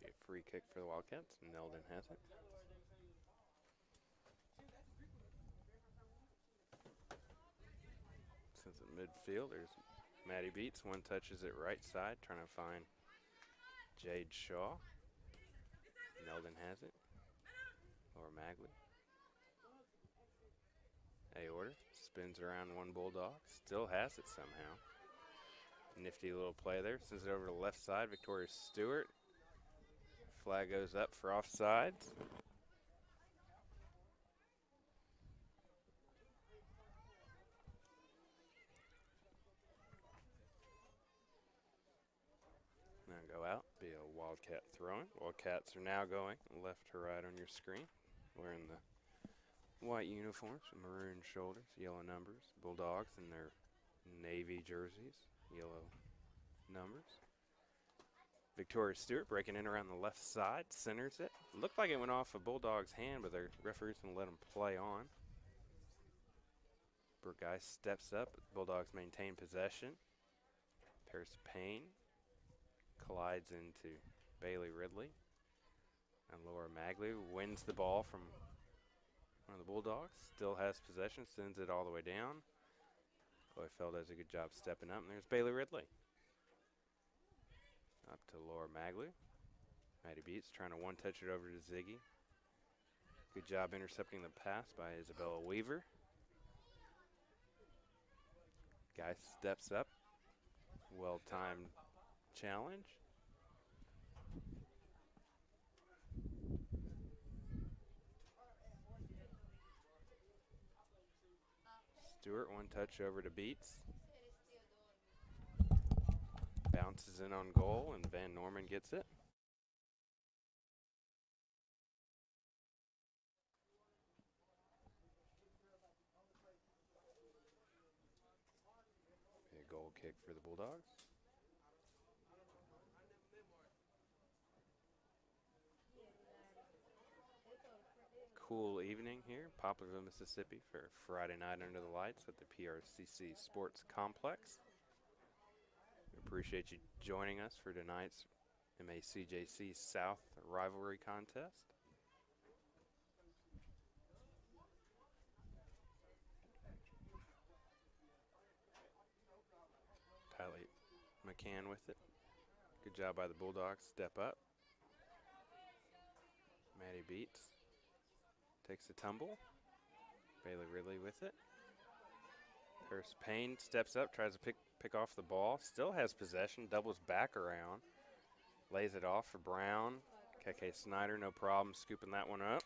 Be a free kick for the Wildcats. Neldon has it. Since at midfield, there's Maddie Beats. One touches it right side, trying to find Jade Shaw. Neldon has it. Laura Magley. A-Order spins around one Bulldog. Still has it somehow. Nifty little play there. Sends it over to the left side. Victoria Stewart. Flag goes up for offsides. Now go out, be a Wildcat throwing. Wildcats are now going left to right on your screen. Wearing the white uniforms, maroon shoulders, yellow numbers. Bulldogs in their navy jerseys, yellow numbers. Victoria Stewart breaking in around the left side, centers it. Looked like it went off a Bulldog's hand, but the referee's going to let him play on. Burgeist steps up. Bulldogs maintain possession. Paris Payne collides into Bailey Ridley. And Laura Magley wins the ball from one of the Bulldogs. Still has possession, sends it all the way down. Chloe Fell does a good job stepping up. And there's Bailey Ridley. Up to Laura Magley. Maddie Beats trying to one-touch it over to Ziggy. Good job intercepting the pass by Isabella Weaver. Guy steps up. Well-timed challenge. Stewart, one touch over to Beats. Bounces in on goal, and Van Norman gets it. A goal kick for the Bulldogs. Cool evening here, Poplarville, Mississippi, for Friday night under the lights at the PRCC Sports Complex. We appreciate you joining us for tonight's MACJC South Rivalry Contest. Tylee McCann with it. Good job by the Bulldogs. Step up. Maddie Beats takes a tumble. Bailey Ridley with it. Paris Payne steps up, tries to pick off the ball. Still has possession, doubles back around. Lays it off for Brown. KK Snyder, no problem scooping that one up.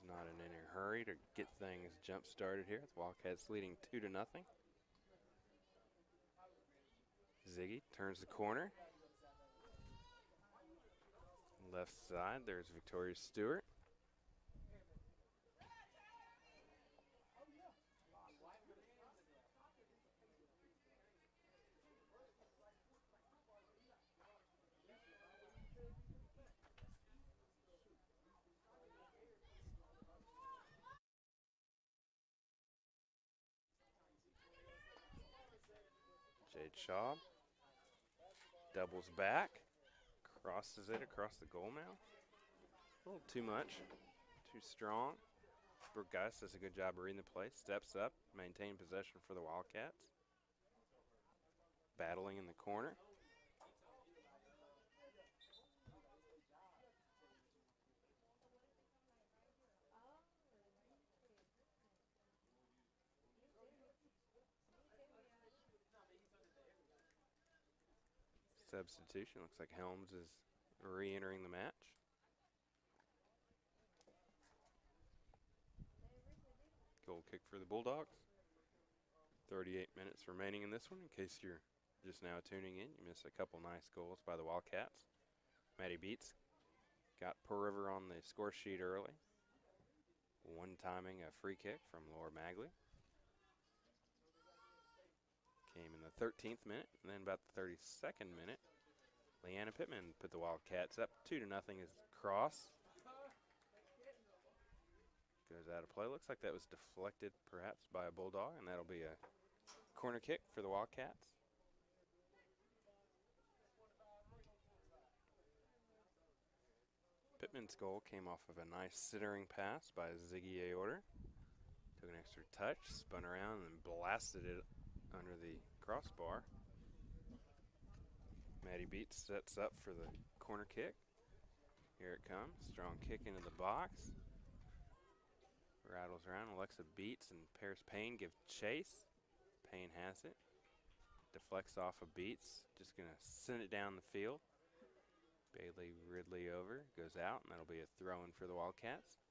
not in any hurry to get things jump started here. The Wildcats leading 2-0. Ziggy turns the corner. Left side, there's Victoria Stewart. Jade Shaw doubles back, crosses it across the goal now. A little too much, too strong. Brooke Geist does a good job of reading the play, steps up, maintain possession for the Wildcats. Battling in the corner. Substitution, looks like Helms is re-entering the match. Goal kick for the Bulldogs. 38 minutes remaining in this one. In case you're just now tuning in, you missed a couple nice goals by the Wildcats. Maddie Beats got Pearl River on the score sheet early. One-timing a free kick from Laura Magley. Came in the 13th minute, and then about the 32nd minute, Leanna Pittman put the Wildcats up 2-0 as cross. Goes out of play. Looks like that was deflected perhaps by a Bulldog, and that'll be a corner kick for the Wildcats. Pittman's goal came off of a nice centering pass by Ziggy Aorter. Took an extra touch, spun around, and blasted it under the crossbar. Maddie Beats sets up for the corner kick. Here it comes. Strong kick into the box. Rattles around. Alexa Beats and Paris Payne give chase. Payne has it. Deflects off of Beats. Just going to send it down the field. Bailey Ridley over. Goes out, and that'll be a throw-in for the Wildcats.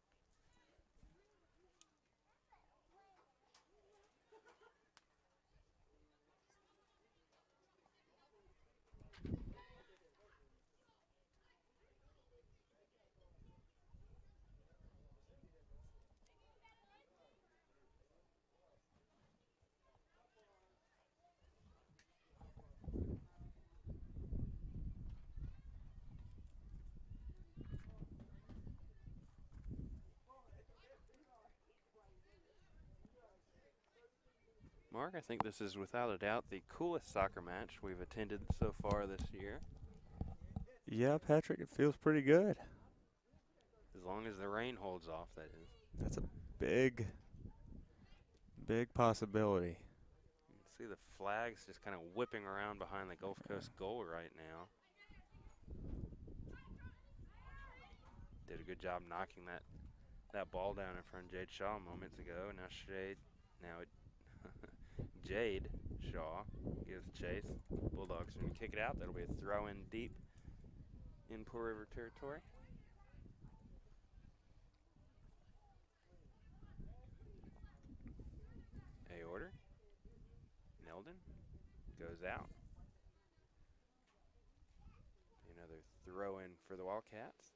Mark, I think this is without a doubt the coolest soccer match we've attended so far this year. Yeah, Patrick, it feels pretty good. As long as the rain holds off, that is. That's a big possibility. You can see the flags just kind of whipping around behind the Gulf Coast goal right now. Did a good job knocking that ball down in front of Jade Shaw moments ago. Now Jade Shaw gives chase. Bulldogs are going to kick it out. That'll be a throw in deep in Pearl River territory. Aorter. Neldon goes out. Another throw in for the Wildcats.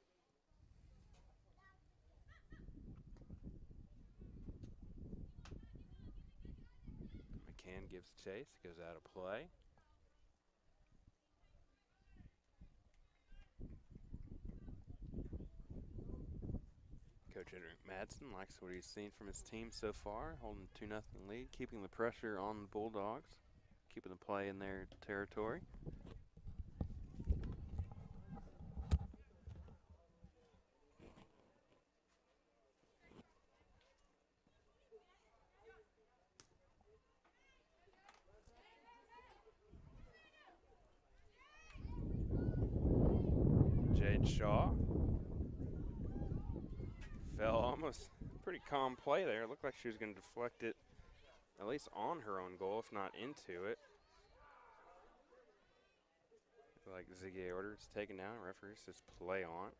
McCann gives chase, goes out of play. Coach Henrik Madsen likes what he's seen from his team so far, holding 2-0 lead, keeping the pressure on the Bulldogs, keeping the play in their territory. Jade Shaw fell almost pretty calm play there. Looked like she was going to deflect it at least on her own goal, if not into it. Like Ziggy Aorter is taken down. Referee says play on.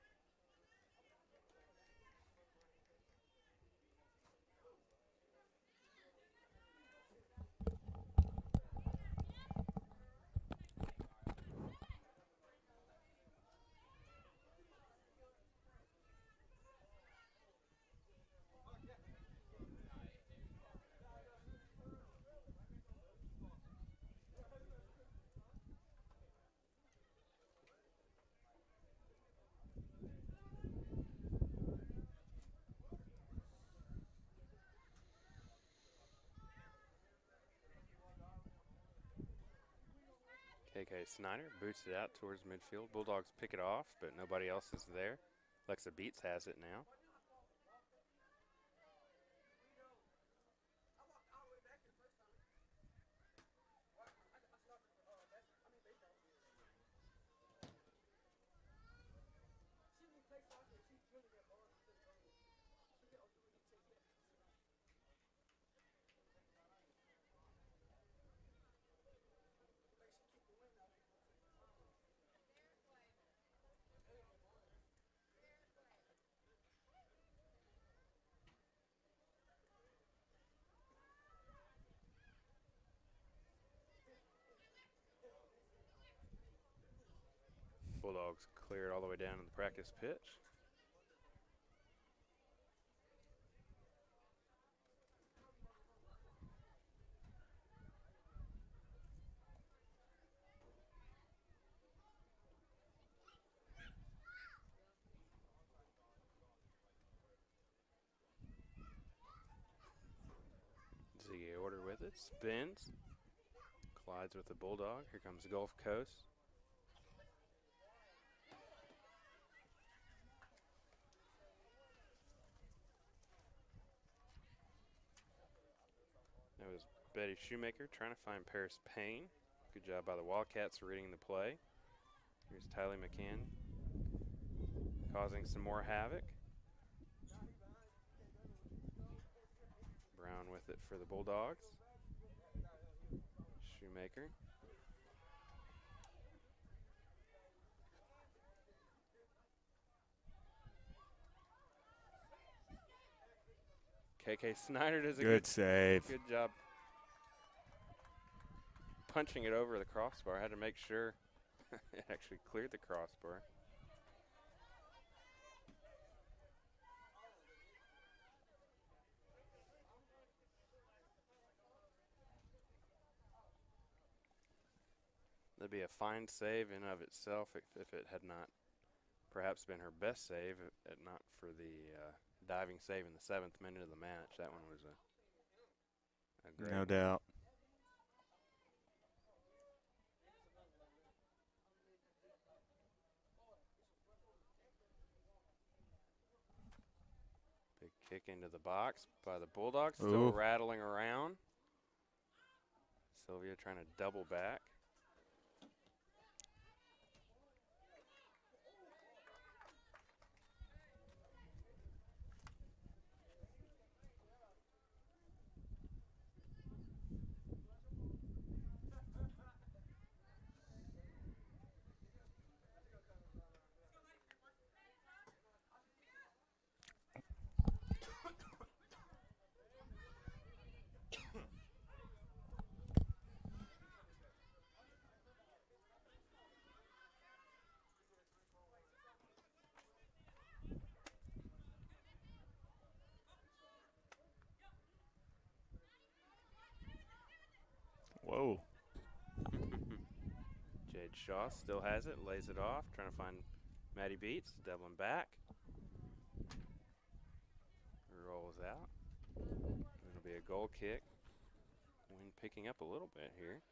KK Snyder boots it out towards midfield. Bulldogs pick it off, but nobody else is there. Lexa Beats has it now. Bulldogs clear it all the way down to the practice pitch. ZA Order with it, spins, collides with the Bulldog. Here comes the Gulf Coast. That was Betty Shoemaker trying to find Paris Payne. Good job by the Wildcats reading the play. Here's Tylee McCann causing some more havoc. Brown with it for the Bulldogs. Shoemaker. KK Snyder does a Good save. good job punching it over the crossbar. I had to make sure it actually cleared the crossbar. That'd be a fine save in of itself if it had not perhaps been her best save, not for the diving save in the 7th minute of the match. That one was a great No one. doubt. Big kick into the box by the Bulldogs, still Ooh. rattling around. Sylvia trying to double back. Whoa. Jade Shaw still has it, lays it off, trying to find Maddie Beats, doubling back. Rolls out. It'll be a goal kick. Wind picking up a little bit here.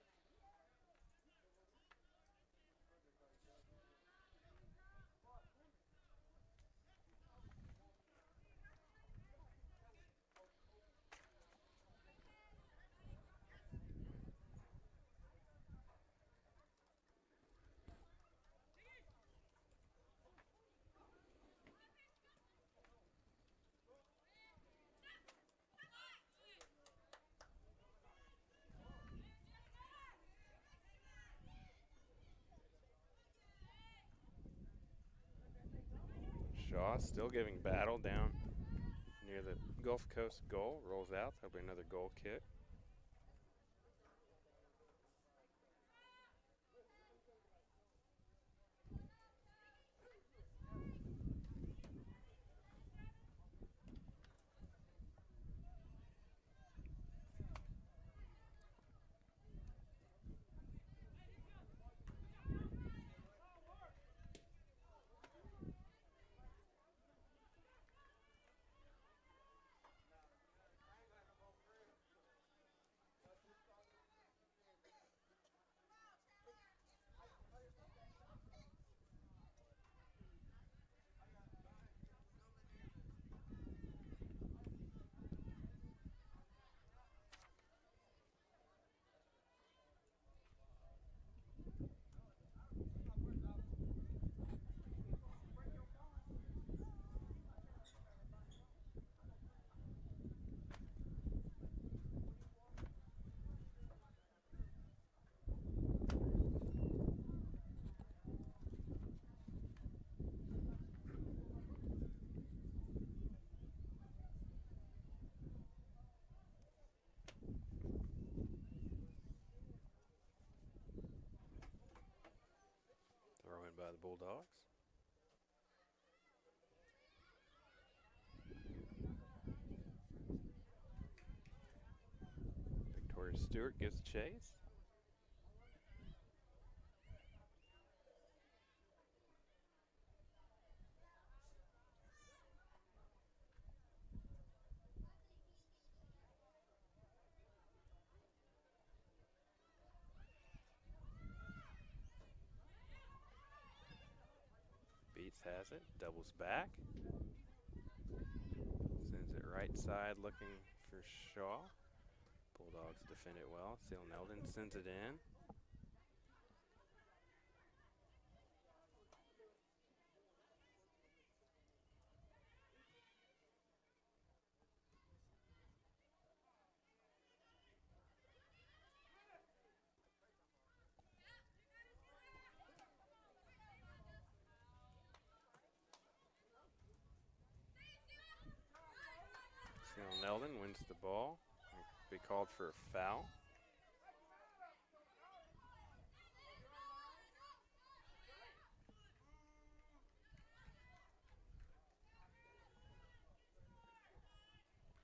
Shaw still giving battle down near the Gulf Coast goal. Rolls out. That'll be another goal kick. the Bulldogs. Victoria Stewart gives chase. Beats has it, doubles back. Sends it right side looking for Shaw. Bulldogs defend it well. Seal Neldon sends it in. Seal Neldon wins the ball. Be called for a foul.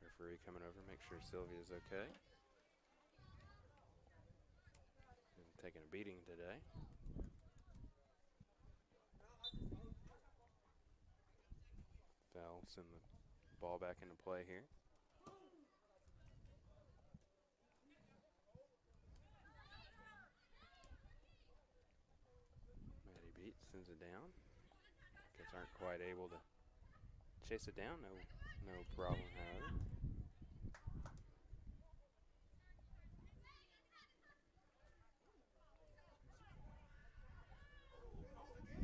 Referee coming over, make sure Sylvia's okay. And taking a beating today. Foul, send the ball back into play here. Maddie Beats sends it down. Kids aren't quite able to chase it down. No problem, however.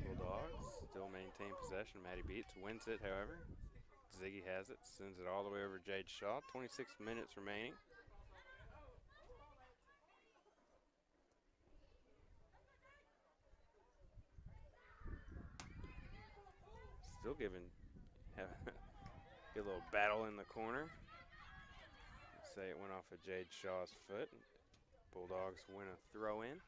Bulldogs still maintain possession. Maddie Beats wins it, however. Ziggy has it, sends it all the way over to Jade Shaw. 26 minutes remaining. Still giving, get a little battle in the corner. Let's say it went off of Jade Shaw's foot. Bulldogs win a throw in.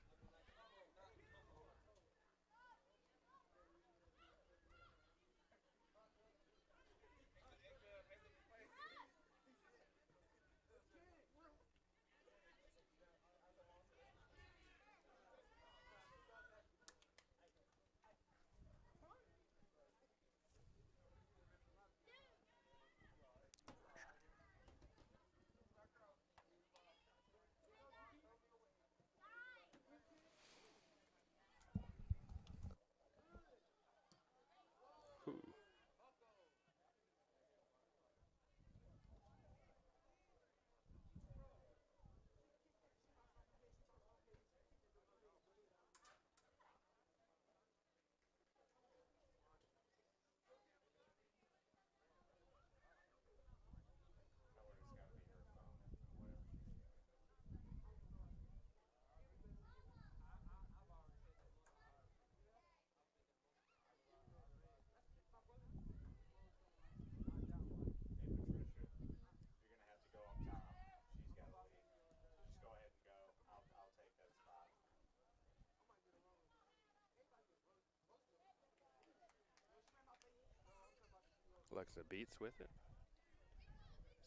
Alexa Beats with it.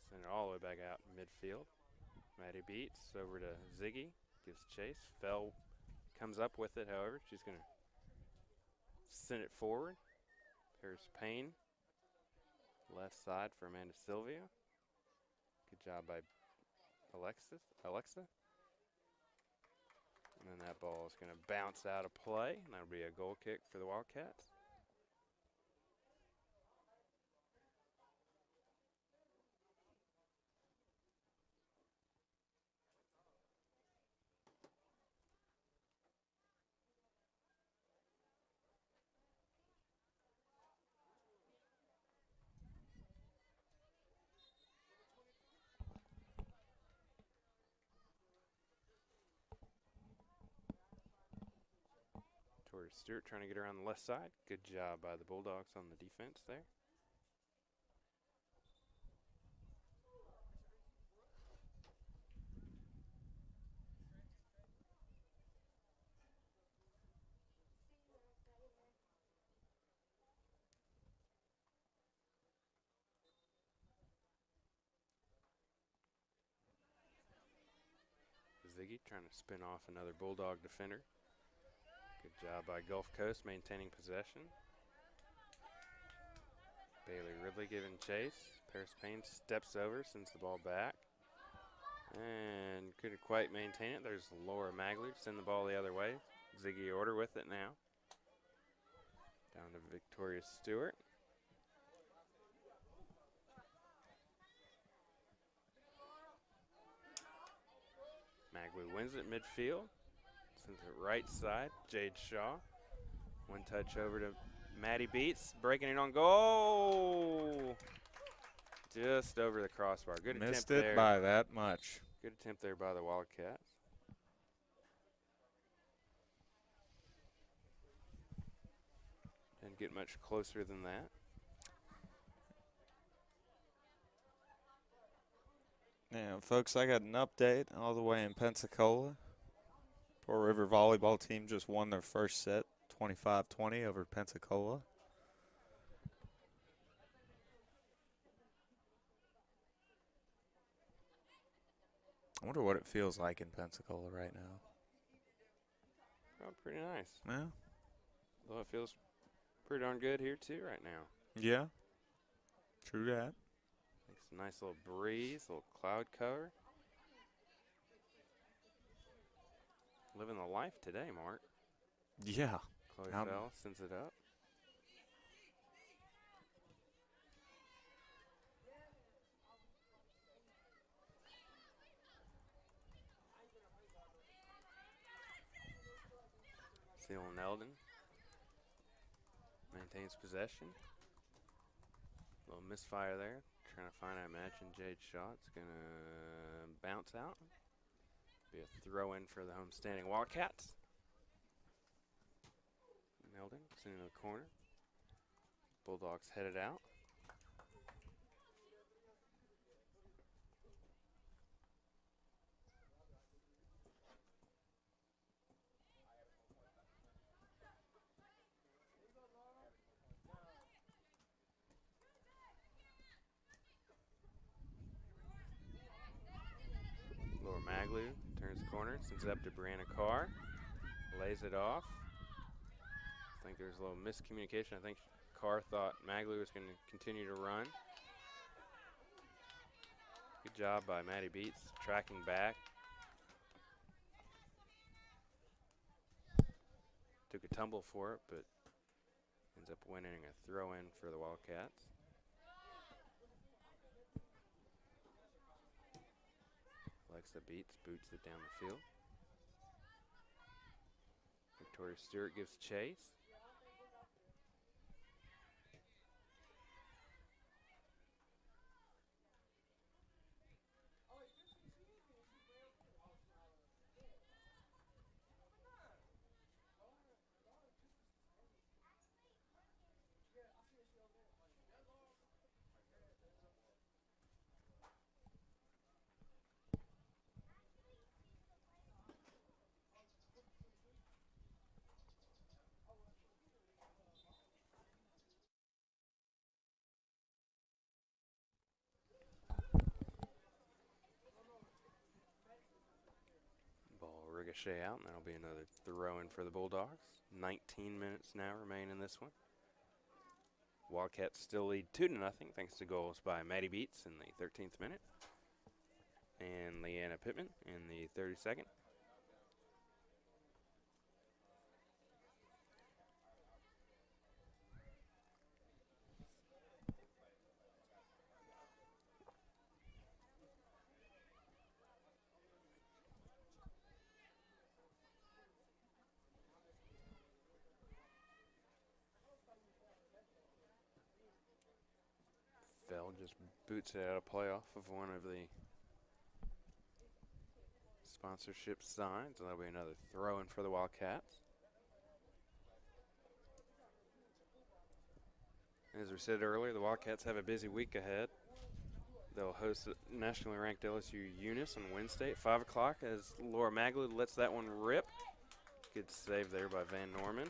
Send it all the way back out midfield. Maddie Beats over to Ziggy. Gives chase. Fell comes up with it, however. She's going to send it forward. There's Payne. Left side for Amanda Sylvia. Good job by Alexa. And then that ball is going to bounce out of play. And that'll be a goal kick for the Wildcats. Stewart trying to get around the left side. Good job by the Bulldogs on the defense there. Ziggy trying to spin off another Bulldog defender. Good job by Gulf Coast maintaining possession. Bailey Ridley giving chase. Paris Payne steps over, sends the ball back. And couldn't quite maintain it. There's Laura Magley, send the ball the other way. Ziggy Order with it now. Down to Victoria Stewart. Magley wins it midfield. Sends it right side. Jade Shaw. One touch over to Maddie Beats. Breaking it on goal. Just over the crossbar. Good attempt Missed it there. by that much. Good attempt there by the Wildcats. Didn't get much closer than that. Yeah, folks, I got an update all the way in Pensacola. Pearl River volleyball team just won their first set, 25-20 over Pensacola. I wonder what it feels like in Pensacola right now. Oh, pretty nice. Yeah. Well, it feels pretty darn good here too right now. Yeah. True that. It's a nice little breeze, little cloud cover. Living the life today, Mark. Yeah. Chloe Um, Fell sends it up. Seal Neldon maintains possession. Little misfire there. Trying to find, I imagine, Jade Shaw. It's going to bounce out. Be a throw in for the homestanding Wildcats. Neldon sitting in the corner. Bulldogs headed out. Laura Magley turns the corner, sends it up to Brianna Carr, lays it off. I think there's a little miscommunication. I think Carr thought Magley was going to continue to run. Good job by Maddie Beats, tracking back. Took a tumble for it, but ends up winning a throw-in for the Wildcats. Alexa Beats boots it down the field. Victoria Stewart gives chase. Ball ricochet out, and that'll be another throw-in for the Bulldogs. 19 minutes now remain in this one. Wildcats still lead 2-0 thanks to goals by Maddie Beats in the 13th minute and Leanna Pittman in the 32nd. Fell just boots it out of play off of one of the sponsorship signs, and that'll be another throw-in for the Wildcats. As we said earlier, the Wildcats have a busy week ahead. They'll host nationally ranked LSU Eunice on Wednesday at 5 o'clock as Laura Magley lets that one rip. Good save there by Van Norman.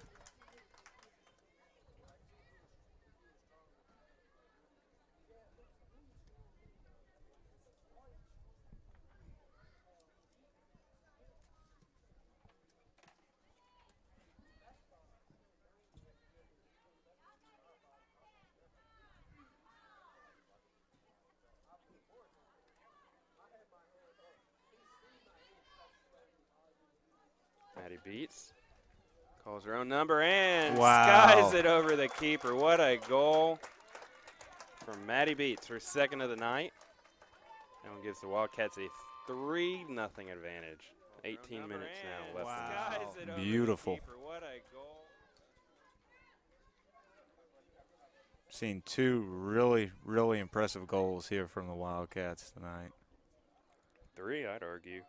Maddie Beats. Calls her own number and Wow. skies it over the keeper. What a goal from Maddie Beats, her second of the night. That one gives the Wildcats a 3-0 advantage. 18 minutes now left. Wow. Skies it over the Beautiful. keeper. What a goal. Seen two really, really impressive goals here from the Wildcats tonight. 3, I'd argue.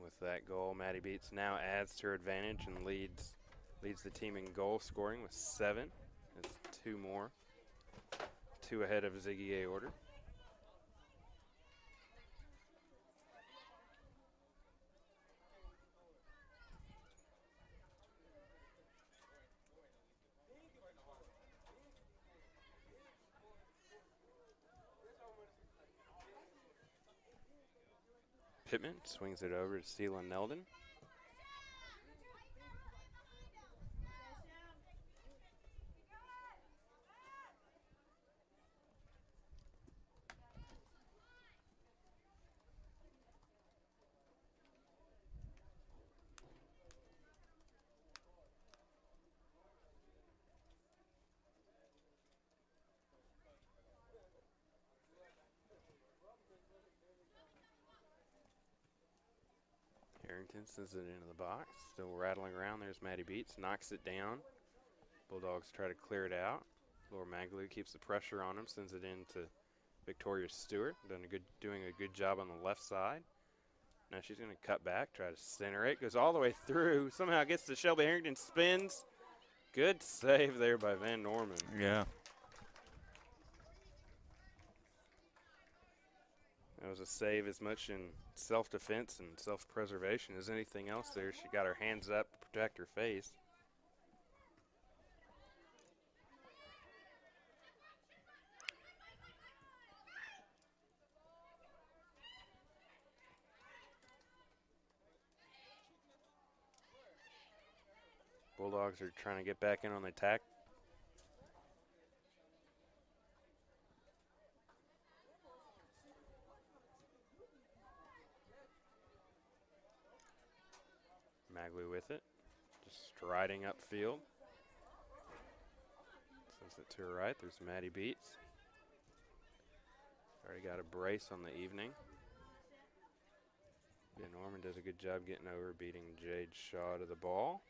With that goal, Maddie Beats now adds to her advantage and leads the team in goal scoring with 7. That's 2 more. 2 ahead of Ziggy A. Order. Pittman swings it over to Celan Neldon. Harrington sends it into the box. Still rattling around. There's Maddie Beats. Knocks it down. Bulldogs try to clear it out. Laura Magley keeps the pressure on him. Sends it in to Victoria Stewart. Doing a good job on the left side. Now she's going to cut back. Try to center it. Goes all the way through. Somehow gets to Shelby Harrington. Spins. Good save there by Van Norman. Yeah. That was a save as much in self-defense and self-preservation as anything else there. She got her hands up to protect her face. Bulldogs are trying to get back in on the attack. Magley with it, just striding upfield. Sends it to her right. There's Maddie Beats. Already got a brace on the evening. Ben Norman does a good job getting over, beating Jade Shaw to the ball.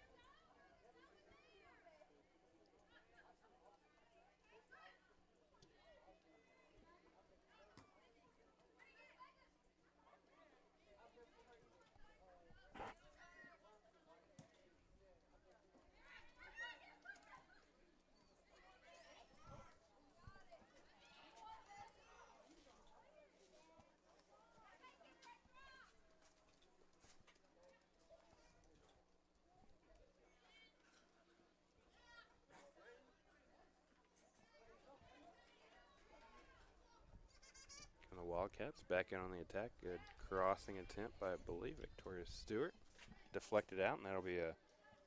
And the Wildcats back in on the attack. Good crossing attempt by, I believe, Victoria Stewart. Deflected out, and that'll be a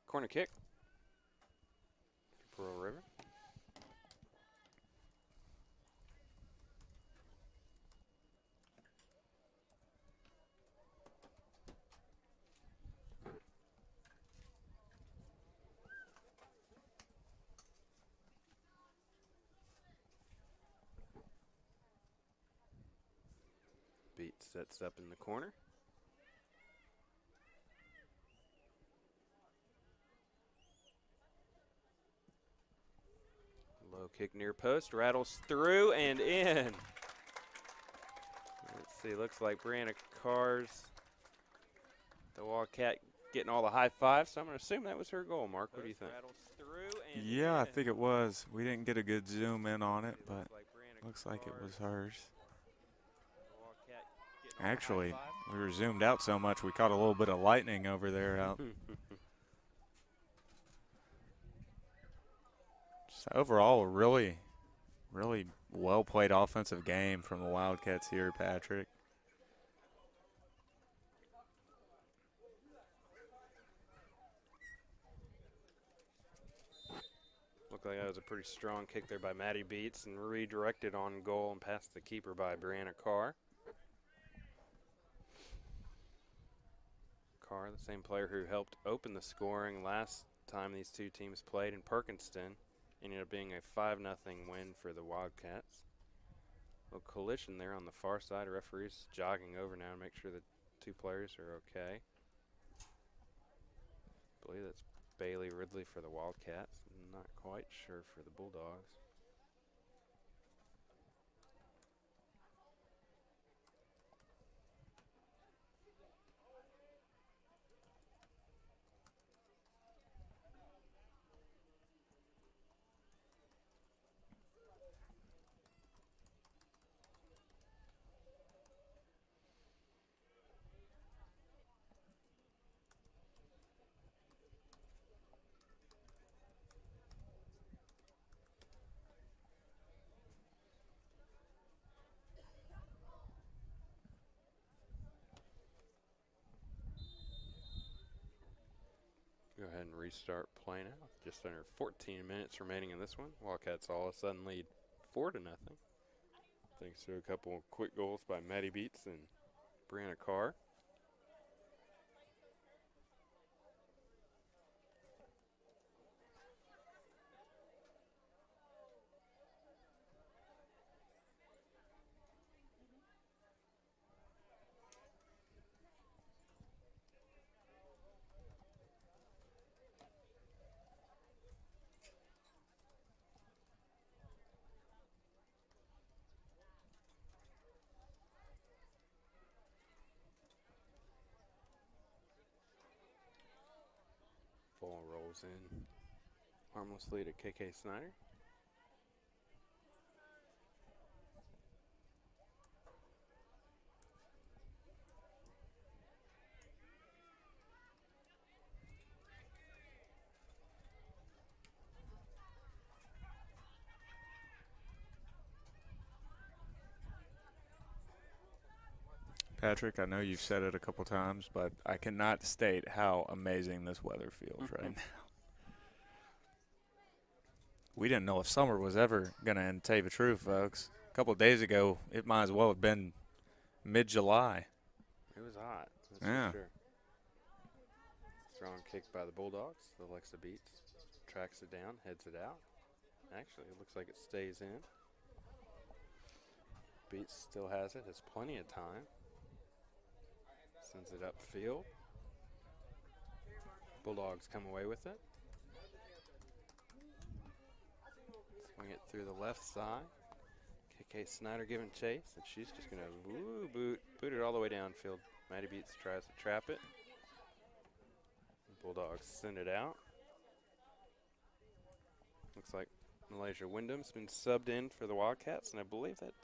corner kick for Pearl River. Beat sets up in the corner. Low kick near post, rattles through and in. Let's see, looks like Brianna Cars, the Wildcat, getting all the high fives, so I'm going to assume that was her goal. Mark, what do you think? Yeah, I think it was. We didn't get a good zoom in on it, but looks like it was hers. Actually, we were zoomed out so much we caught a little bit of lightning over there out. Just overall, a really, really well-played offensive game from the Wildcats here, Patrick. Looked like that was a pretty strong kick there by Maddie Beats and redirected on goal and past the keeper by Brianna Carr. Carr, the same player who helped open the scoring last time these two teams played in Perkinston, ended up being a 5-0 win for the Wildcats. A little collision there on the far side. A referee's jogging over now to make sure the two players are okay. I believe that's Bailey Ridley for the Wildcats. I'm not quite sure for the Bulldogs. Go ahead and restart play now. Just under 14 minutes remaining in this one. Wildcats all of a sudden lead 4-0. Thanks to a couple of quick goals by Maddie Beats and Brianna Carr. Ball rolls in harmlessly to KK Snyder. Patrick, I know you've said it a couple times, but I cannot state how amazing this weather feels right now. We didn't know if summer was ever going to end, tell you the truth, folks. A couple of days ago, it might as well have been mid-July. It was hot, that's Yeah. for sure. Strong kick by the Bulldogs. Alexa Beats tracks it down, heads it out. Actually, it looks like it stays in. Beats still has it, has plenty of time. Sends it upfield. Bulldogs come away with it. Swing it through the left side. KK Snyder giving chase, and she's just going to boot it all the way downfield. Maddie Beats tries to trap it. Bulldogs send it out. Looks like Malaysia Wyndham's been subbed in for the Wildcats, and I believe that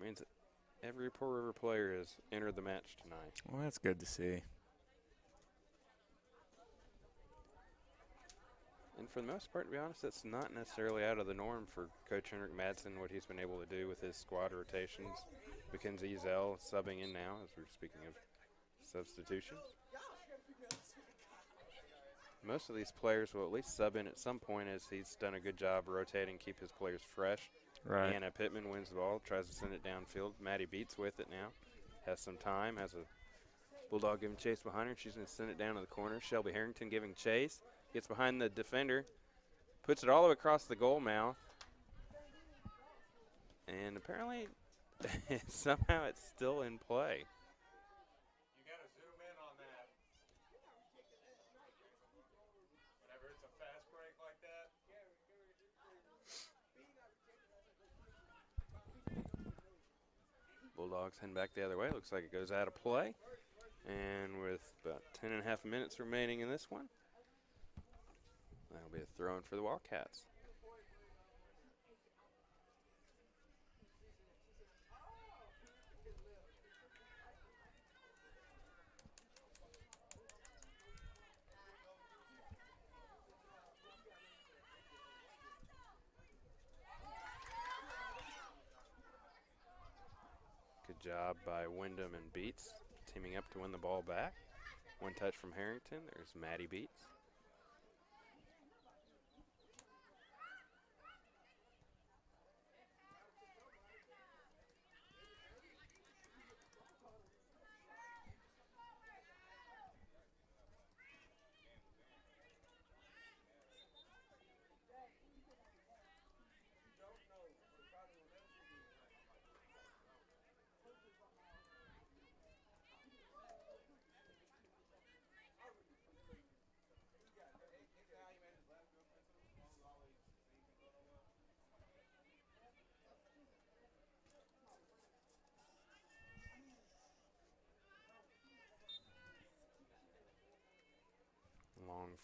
means that every Pearl River player has entered the match tonight. Well, that's good to see. And for the most part, to be honest, that's not necessarily out of the norm for Coach Henrik Madsen, what he's been able to do with his squad rotations. Mackenzie Zell subbing in now, as we're speaking of substitutions. Most of these players will at least sub in at some point, as he's done a good job rotating, keep his players fresh. Right. Anna Pittman wins the ball, tries to send it downfield. Maddie Beats with it now. Has some time, has a Bulldog giving chase behind her. She's going to send it down to the corner. Shelby Harrington giving chase. Gets behind the defender. Puts it all the way across the goal mouth. And apparently, somehow it's still in play. You got to zoom in on that. Whenever it's a fast break like that. Bulldogs heading back the other way. Looks like it goes out of play. And with about 10.5 minutes remaining in this one, that'll be a throw-in for the Wildcats. Good job by Wyndham and Beats, teaming up to win the ball back. One touch from Harrington. There's Maddie Beats.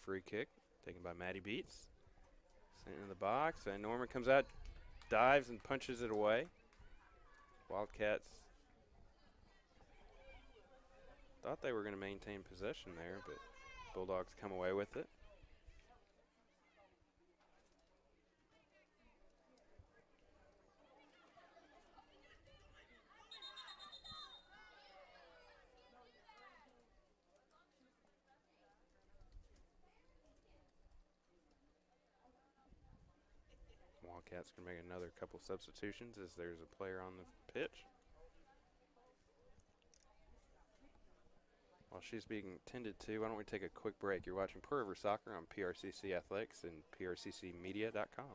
free kick taken by Maddie Beats. Sent in the box, and Norman comes out, dives, and punches it away. Wildcats thought they were going to maintain possession there, but Bulldogs come away with it. Wildcats can make another couple substitutions as there's a player on the pitch. While she's being tended to, why don't we take a quick break? You're watching Pearl River Soccer on PRCC Athletics and PRCCmedia.com.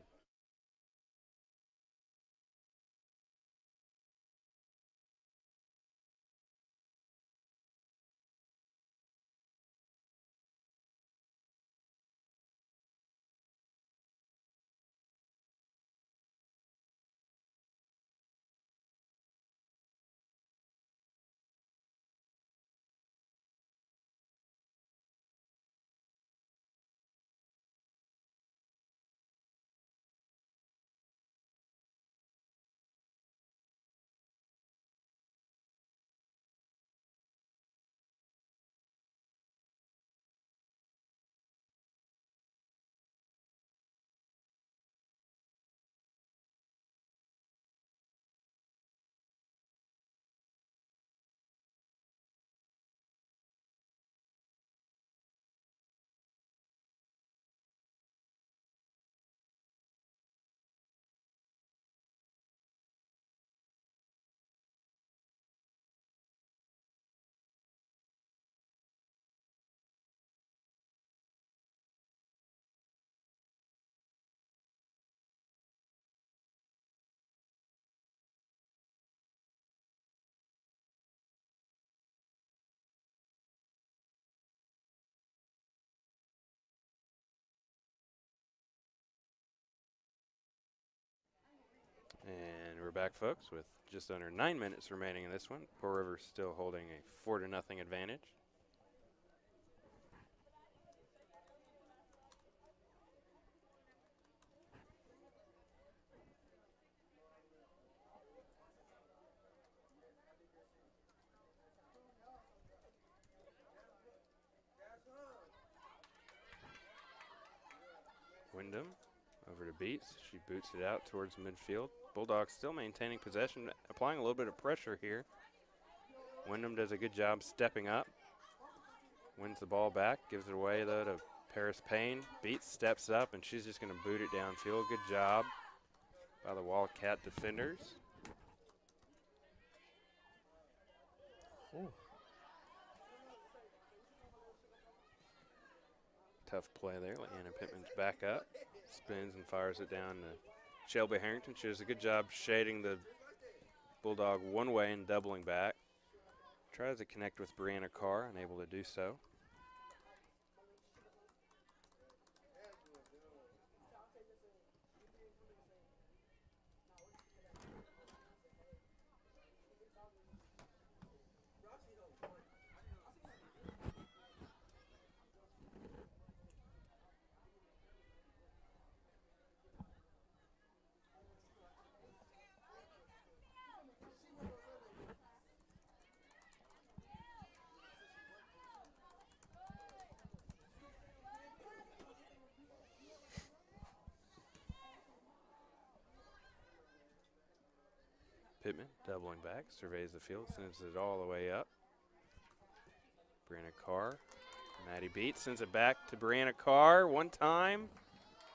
And we're back, folks, with just under 9 minutes remaining in this one. Pearl River still holding a 4-0 advantage. Wyndham over to Beats. She boots it out towards midfield. Bulldogs still maintaining possession, applying a little bit of pressure here. Wyndham does a good job stepping up. Wins the ball back, gives it away though to Paris Payne. Beats steps up, and she's just going to boot it downfield. Good job by the Wildcat defenders. Ooh. Tough play there. Leanna Pittman's back up, spins and fires it down to Shelby Harrington. She does a good job shading the Bulldog one way and doubling back. Tries to connect with Brianna Carr, unable to do so. Pittman doubling back, surveys the field, sends it all the way up. Brianna Carr, Maddie Beats sends it back to Brianna Carr one time.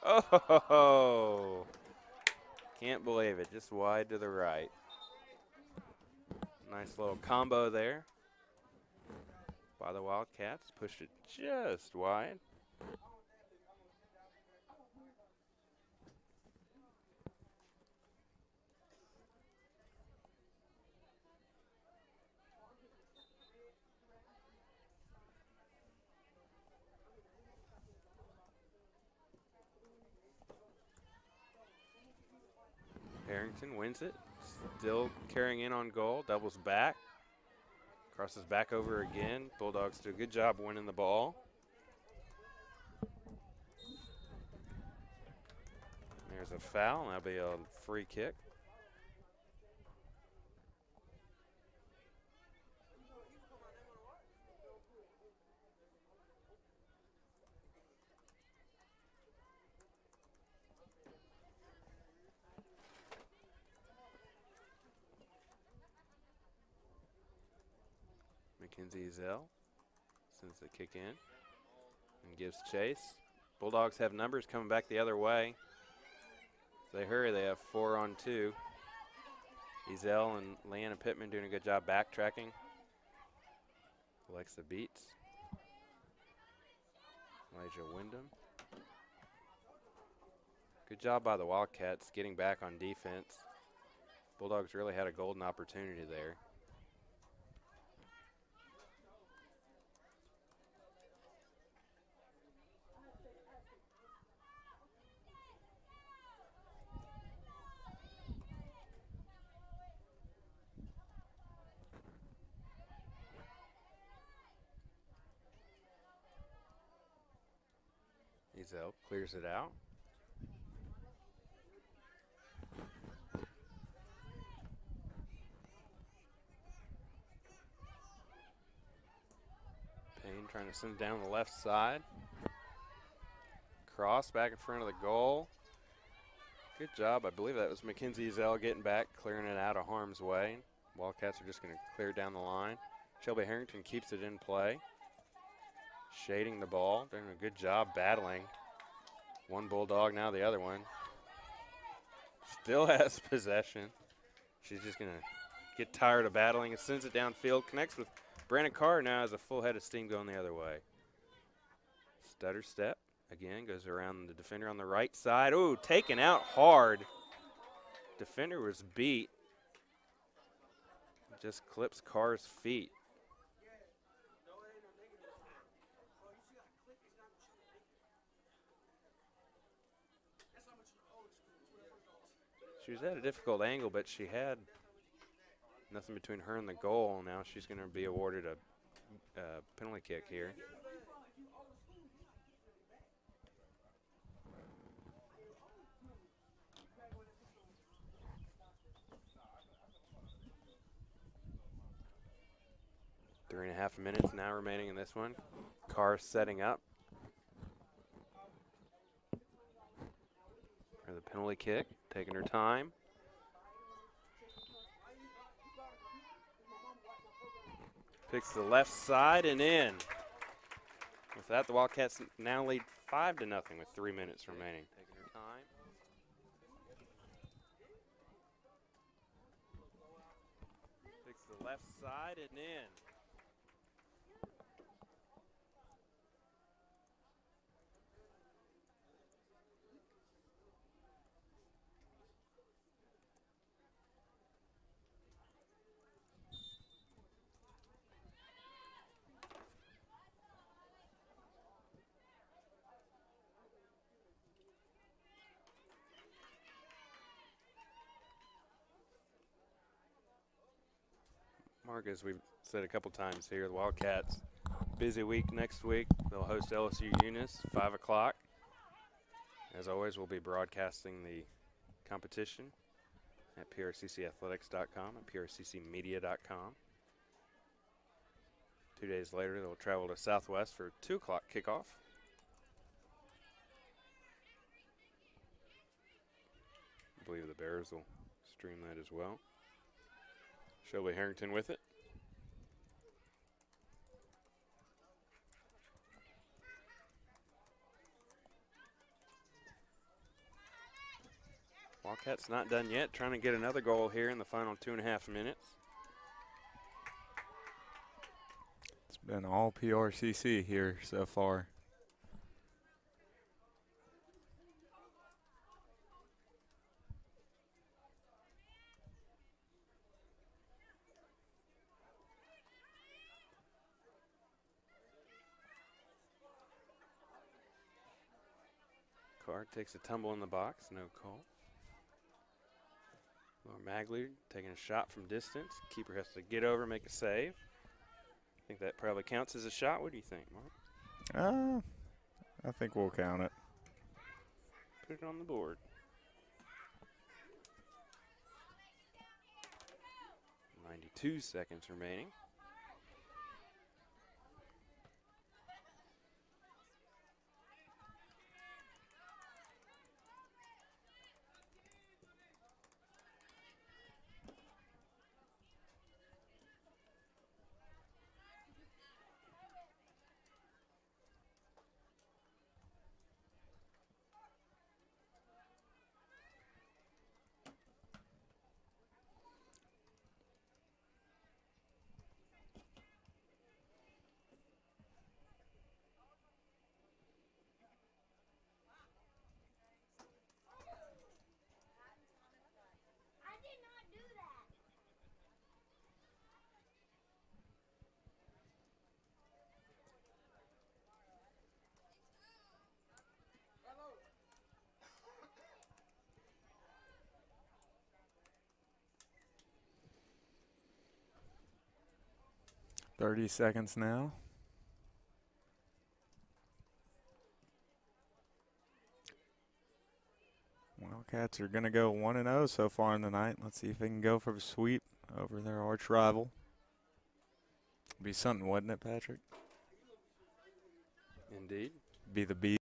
Oh, can't believe it, just wide to the right. Nice little combo there by the Wildcats, pushed it just wide. Harrington wins it, still carrying in on goal, doubles back, crosses back over again. Bulldogs do a good job winning the ball. There's a foul, and that'll be a free kick. Mackenzie Zell sends the kick in and gives chase. Bulldogs have numbers coming back the other way. If they hurry, they have 4-on-2. Ezel and Leanna Pittman doing a good job backtracking. Alexa Beats. Elijah Wyndham. Good job by the Wildcats getting back on defense. Bulldogs really had a golden opportunity there. Ezel clears it out. Payne trying to send it down the left side. Cross back in front of the goal. Good job. I believe that was Mackenzie Ezel getting back, clearing it out of harm's way. Wildcats are just going to clear it down the line. Shelby Harrington keeps it in play. Shading the ball, doing a good job battling. One Bulldog, now the other one. Still has possession. She's just going to get tired of battling and sends it downfield. Connects with Brandon Carr, now has a full head of steam going the other way. Stutter step. Again, goes around the defender on the right side. Ooh, taken out hard. Defender was beat. Just clips Carr's feet. She was at a difficult angle, but she had nothing between her and the goal. Now she's going to be awarded a penalty kick here. 3.5 minutes now remaining in this one. Carr setting up for the penalty kick, taking her time. Picks the left side and in. With that, the Wildcats now lead 5-0 with 3 minutes remaining. Taking her time. Picks the left side and in. Mark, as we've said a couple times here, the Wildcats, busy week next week. They'll host LSU Eunice, 5 o'clock. As always, we'll be broadcasting the competition at PRCCathletics.com and PRCCmedia.com. 2 days later, they'll travel to Southwest for a 2 o'clock kickoff. I believe the Bears will stream that as well. Shelby Harrington with it. Wildcats not done yet, trying to get another goal here in the final 2.5 minutes. It's been all PRCC here so far. Carr takes a tumble in the box, no call. Laura Magley taking a shot from distance. Keeper has to get over, make a save. I think that probably counts as a shot. What do you think, Mark? I think we'll count it. Put it on the board. 2 seconds remaining. I did not do that. 30 seconds now. Wildcats are going to go 1-0 so far in the night. Let's see if they can go for a sweep over their arch rival. Be something, wouldn't it, Patrick? Indeed. Be the B.